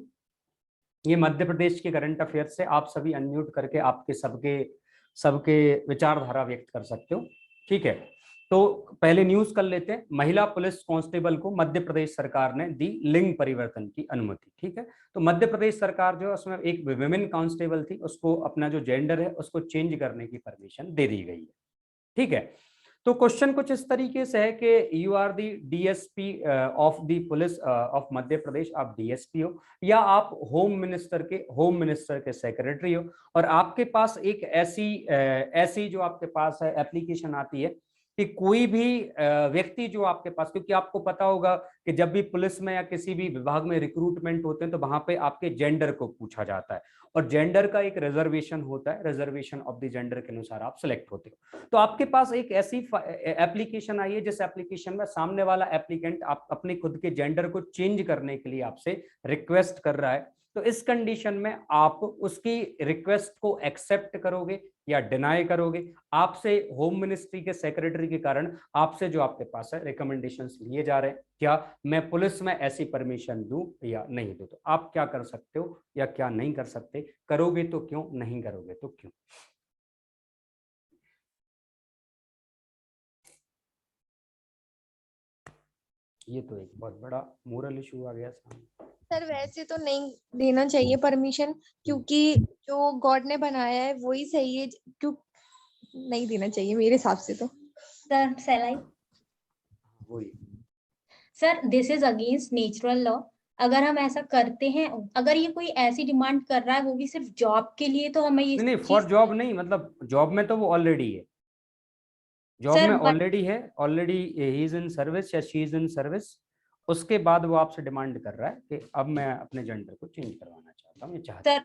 ये मध्य प्रदेश के करंट अफेयर से, आप सभी अनम्यूट करके आपके सबके विचारधारा व्यक्त कर सकते हो, ठीक है। तो पहले न्यूज कर लेते हैं। महिला पुलिस कांस्टेबल को मध्य प्रदेश सरकार ने दी लिंग परिवर्तन की अनुमति, ठीक है। तो मध्य प्रदेश सरकार जो है उसमें एक विमेन कांस्टेबल थी, उसको अपना जो जेंडर है उसको चेंज करने की परमिशन दे दी गई है, ठीक है। तो क्वेश्चन कुछ इस तरीके से है कि you are the DSP of the police of Madhya Pradesh, आप डीएसपी हो या आप होम मिनिस्टर के सेक्रेटरी हो, और आपके पास एक ऐसी जो आपके पास है एप्लीकेशन आती है कि कोई भी व्यक्ति जो आपके पास, क्योंकि आपको पता होगा कि जब भी पुलिस में या किसी भी विभाग में रिक्रूटमेंट होते हैं तो वहां पे आपके जेंडर को पूछा जाता है, और जेंडर का एक रिजर्वेशन होता है, रिजर्वेशन ऑफ द जेंडर के अनुसार आप सिलेक्ट होते हो। तो आपके पास एक ऐसी एप्लीकेशन आई है जिस एप्लीकेशन में सामने वाला एप्लीकेंट आप अपने खुद के जेंडर को चेंज करने के लिए आपसे रिक्वेस्ट कर रहा है। तो इस कंडीशन में आप उसकी रिक्वेस्ट को एक्सेप्ट करोगे या डिनाई करोगे। आपसे होम मिनिस्ट्री के सेक्रेटरी के कारण आपसे जो आपके पास है रिकमेंडेशंस लिए जा रहे हैं, क्या मैं पुलिस में ऐसी परमिशन दूं या नहीं दूं। तो आप क्या कर सकते हो या क्या नहीं कर सकते, करोगे तो क्यों, नहीं करोगे तो क्यों। ये तो एक बहुत बड़ा मोरल इशू आ गया सामने। सर वैसे तो नहीं देना चाहिए परमिशन, क्योंकि जो गॉड ने बनाया है वही सही है, क्यों नहीं देना चाहिए मेरे हिसाब से तो। सर सलाई वही sir, this is against natural law. अगर हम ऐसा करते हैं, अगर ये कोई ऐसी डिमांड कर रहा है वो भी सिर्फ जॉब के लिए, तो हमें ये नहीं, फॉर जॉब नहीं, मतलब जॉब में तो वो ऑलरेडी है, जॉब में ऑलरेडी है, already he is in service या शी इज इन सर्विस। उसके बाद वो आपसे डिमांड कर रहा है कि अब मैं अपने जेंडर को चेंज करवाना चाहता हूँ, ये चाहता हूँ।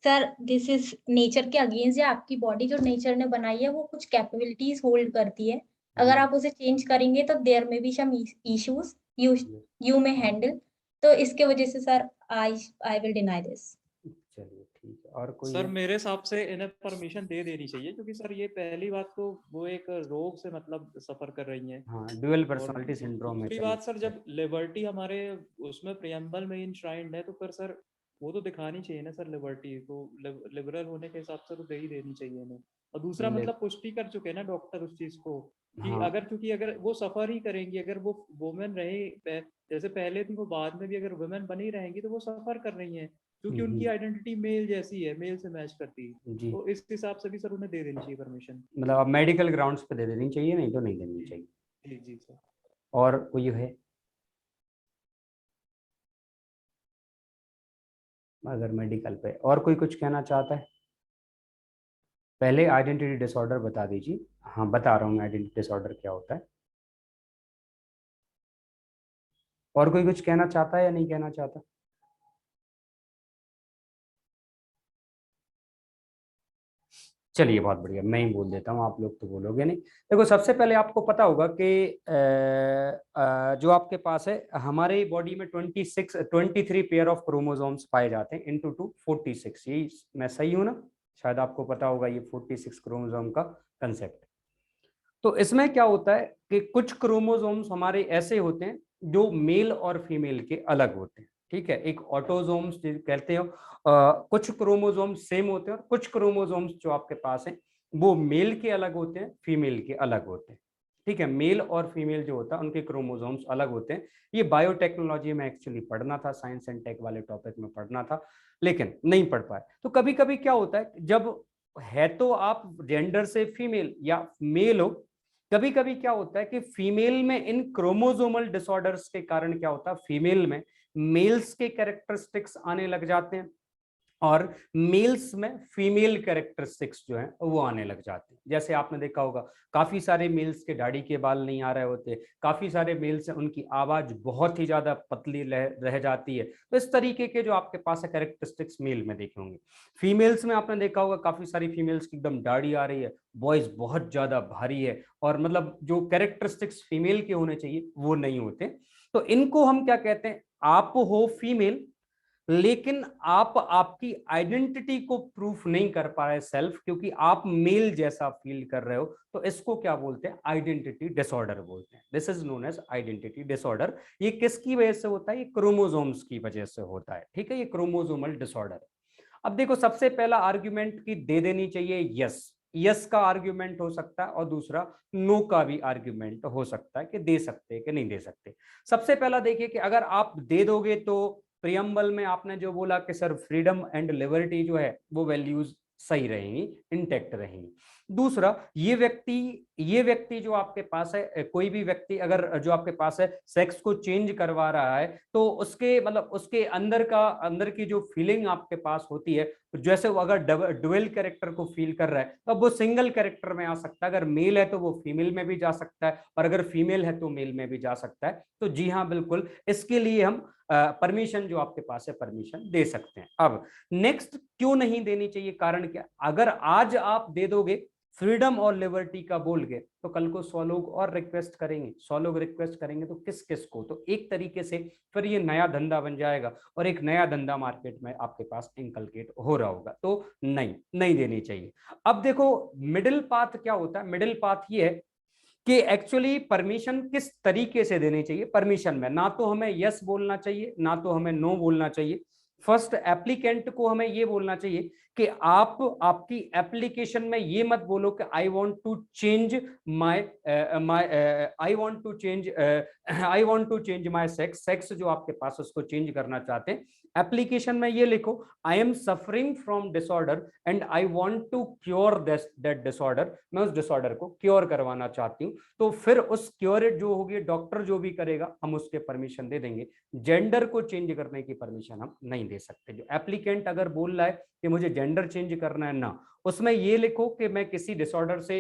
सर दिस इज नेचर के अगेंस्ट है। आपकी बॉडी जो नेचर ने बनाई है वो कुछ कैपेबिलिटीज होल्ड करती है, अगर आप उसे चेंज करेंगे तो देयर में be some issues you may handle. तो इसके वजह से sir I will deny this. चलिए ठीक है, और कोई सर मेरे हिसाब से इन्हें परमिशन दे देनी चाहिए, क्योंकि सर ये पहली बात तो वो एक रोग से मतलब सफर कर रही हैं। हाँ, ड्यूअल पर्सनालिटी सिंड्रोम है। दूसरी बात सर, जब लिबर्टी हमारे उसमें प्रियम्बल में इंश्राइंड है तो फिर सर वो तो दिखानी चाहिए ना सर, लिबर्टी तो लिबरल होने के हिसाब से तो दे ही देनी चाहिए इन्हें। और दूसरा मतलब पुष्टि कर चुके हैं ना डॉक्टर उस चीज को कि हाँ। अगर वो सफर ही करेंगी, अगर वो वुमेन रहे जैसे पहले थी वो बाद में भी अगर वुमेन बनी रहेंगी तो वो सफर कर रही हैं, क्योंकि उनकी आइडेंटिटी मेल जैसी है, मेल से मैच करती है। तो इस हिसाब से भी सर उन्हें दे देनी चाहिए परमिशन। मतलब अब मेडिकल ग्राउंड्स पे दे देनी चाहिए, नहीं तो नहीं देनी चाहिए। जी जी सर। और कोई है अगर मेडिकल पे और कोई कुछ कहना चाहता है? पहले आइडेंटिटी डिसऑर्डर बता दीजिए। हाँ, बता रहा हूँ आइडेंटिटी डिसऑर्डर क्या होता है। और कोई कुछ कहना चाहता है या नहीं कहना चाहता? चलिए बहुत बढ़िया, मैं ही बोल देता हूँ, आप लोग तो बोलोगे नहीं। देखो, सबसे पहले आपको पता होगा कि जो आपके पास है हमारे बॉडी में 23 पेयर ऑफ क्रोमोसोम्स पाए जाते हैं इनटू 2 46। यही मैं सही हूँ ना? शायद आपको पता होगा ये 46 क्रोमोसोम का कंसेप्ट। तो इसमें क्या होता है कि कुछ क्रोमोसोम्स हमारे ऐसे होते हैं जो मेल और फीमेल के अलग होते हैं, ठीक है। एक ऑटोसोम्स कहते हो, कुछ क्रोमोसोम्स सेम होते हैं और कुछ क्रोमोसोम्स जो आपके पास हैं वो मेल के अलग होते हैं, फीमेल के अलग होते हैं, ठीक है। मेल और फीमेल जो होता है उनके क्रोमोसोम्स अलग होते हैं। ये बायोटेक्नोलॉजी में एक्चुअली पढ़ना था, साइंस एंड टेक वाले टॉपिक में पढ़ना था, लेकिन नहीं पढ़ पाए। तो कभी कभी क्या होता है, जब है तो आप जेंडर से फीमेल या मेल हो, कभी कभी क्या होता है कि फीमेल में इन क्रोमोसोमल डिसऑर्डर्स के कारण क्या होता है, फीमेल में मेल्स के कैरेक्टरिस्टिक्स आने लग जाते हैं और मेल्स में फीमेल कैरेक्टरिस्टिक्स जो हैं वो आने लग जाते हैं। जैसे आपने देखा होगा काफी सारे मेल्स के दाढ़ी के बाल नहीं आ रहे होते, काफी सारे मेल्स हैं उनकी आवाज बहुत ही ज्यादा पतली रह जाती है। तो इस तरीके के जो आपके पास है कैरेक्टरिस्टिक्स मेल में देखे होंगे। फीमेल्स में आपने देखा होगा काफी सारी फीमेल्स की एकदम दाढ़ी आ रही है, वॉइस बहुत ज्यादा भारी है, और मतलब जो कैरेक्टरिस्टिक्स फीमेल के होने चाहिए वो नहीं होते। तो इनको हम क्या कहते हैं, आप हो फीमेल लेकिन आप आपकी आइडेंटिटी को प्रूफ नहीं कर पा रहे सेल्फ, क्योंकि आप मेल जैसा फील कर रहे हो, तो इसको क्या बोलते हैं, आइडेंटिटी डिसऑर्डर बोलते हैं। This is known as identity disorder. ये किसकी वजह से होता है, ये क्रोमोसोम्स की वजह से होता है, ठीक है, ये क्रोमोसोमल डिसऑर्डर। अब देखो सबसे पहला आर्ग्यूमेंट की दे देनी चाहिए यस, यस का आर्ग्यूमेंट हो सकता है, और दूसरा नो का भी आर्ग्यूमेंट हो सकता है कि दे सकते हैं कि नहीं दे सकते। सबसे पहला देखिए कि अगर आप दे दोगे तो प्रियम्बल में आपने जो बोला कि सर फ्रीडम एंड लिबर्टी जो है वो वैल्यूज सही रहेंगी, इंटेक्ट रहेंगी। दूसरा, ये व्यक्ति जो आपके पास है, कोई भी व्यक्ति अगर जो आपके पास है सेक्स को चेंज करवा रहा है, तो उसके मतलब उसके अंदर की जो फीलिंग आपके पास होती है, जैसे वो अगर डुअल कैरेक्टर को फील कर रहा है तो अब वो सिंगल कैरेक्टर में आ सकता है। अगर मेल है तो वो फीमेल में भी जा सकता है, और अगर फीमेल है तो मेल में भी जा सकता है। तो जी हाँ बिल्कुल, इसके लिए हम परमिशन जो आपके पास है परमिशन दे सकते हैं। अब नेक्स्ट, क्यों नहीं देनी चाहिए, कारण क्या, अगर आज आप दे दोगे फ्रीडम और लिबर्टी का बोल के, तो कल को 100 लोग और रिक्वेस्ट करेंगे, 100 लोग रिक्वेस्ट करेंगे तो किस किस को, तो एक तरीके से फिर ये नया धंधा बन जाएगा, और एक नया धंधा मार्केट में आपके पास इंकलकेट हो रहा होगा। तो नहीं देनी चाहिए। अब देखो मिडिल पाथ क्या होता है, मिडिल पाथ ये है कि एक्चुअली परमिशन किस तरीके से देनी चाहिए। परमिशन में ना तो हमें यस बोलना चाहिए, ना तो हमें नो बोलना चाहिए। फर्स्ट, एप्लीकेंट को हमें ये बोलना चाहिए कि आप आपकी एप्लीकेशन में ये मत बोलो कि I want to change my I want to change my sex जो आपके पास उसको चेंज करना चाहते हैं। एप्लीकेशन में ये लिखो, I am suffering from disorder and I want to cure that disorder, मैं उस डिसऑर्डर को क्योर करवाना चाहती हूँ। तो फिर उस क्योर जो होगी, डॉक्टर जो भी करेगा हम उसके परमिशन दे देंगे। जेंडर को चेंज करने की परमिशन हम नहीं दे सकते। जो एप्लीकेंट अगर बोल रहा है कि मुझे जेंडर चेंज करना है ना, उसमें ये लिखो कि मैं किसी डिसऑर्डर से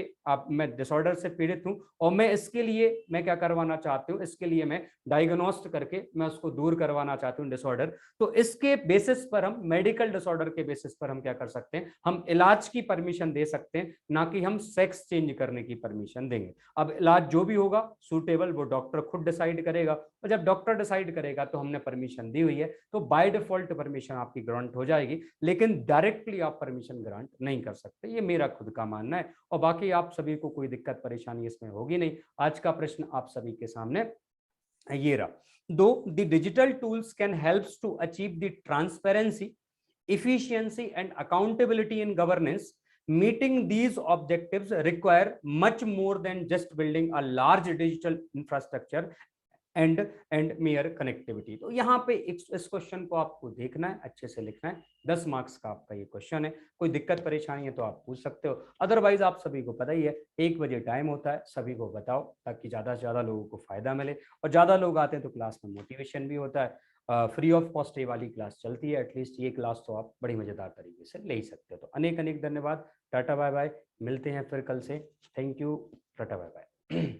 मैं डिसऑर्डर से पीड़ित हूं, और मैं इसके लिए मैं क्या करवाना चाहती हूँ, इसके लिए मैं डायग्नोस्ट करके मैं उसको दूर करवाना चाहती हूँ डिसऑर्डर। तो इसके बेसिस पर हम, मेडिकल डिसऑर्डर के बेसिस पर हम क्या कर सकते हैं, हम इलाज की परमिशन दे सकते हैं, ना कि हम सेक्स चेंज करने की परमिशन देंगे। अब इलाज जो भी होगा सूटेबल वो डॉक्टर खुद डिसाइड करेगा, और जब डॉक्टर डिसाइड करेगा तो हमने परमिशन दी हुई है, तो बाय डिफॉल्ट परमिशन आपकी ग्रांट हो जाएगी, लेकिन डायरेक्टली आप परमिशन ग्रांट नहीं कर सकते। ये मेरा खुद का मानना है, और बाकी आप सभी को कोई दिक्कत परेशानी इसमें होगी नहीं। आज का प्रश्न आप सभी के सामने ये रहा। Though the digital tools can helps to achieve the transparency, efficiency and accountability in governance, meeting these objectives require much more than just building a large digital infrastructure and mere connectivity। तो यहाँ पे इस question को आपको देखना है, अच्छे से लिखना है। 10 मार्क्स का आपका ये क्वेश्चन है। कोई दिक्कत परेशानी है तो आप पूछ सकते हो, अदरवाइज आप सभी को पता ही है 1 बजे टाइम होता है। सभी को बताओ ताकि ज्यादा से ज्यादा लोगों को फायदा मिले, और ज्यादा लोग आते हैं तो क्लास में मोटिवेशन भी होता है। फ्री ऑफ कॉस्ट ये वाली क्लास चलती है, एटलीस्ट ये क्लास तो आप बड़ी मजेदार तरीके से ले ही सकते हो। तो अनेक धन्यवाद, टाटा बाय बाय, मिलते हैं फिर कल से। Thank you, tata bye bye.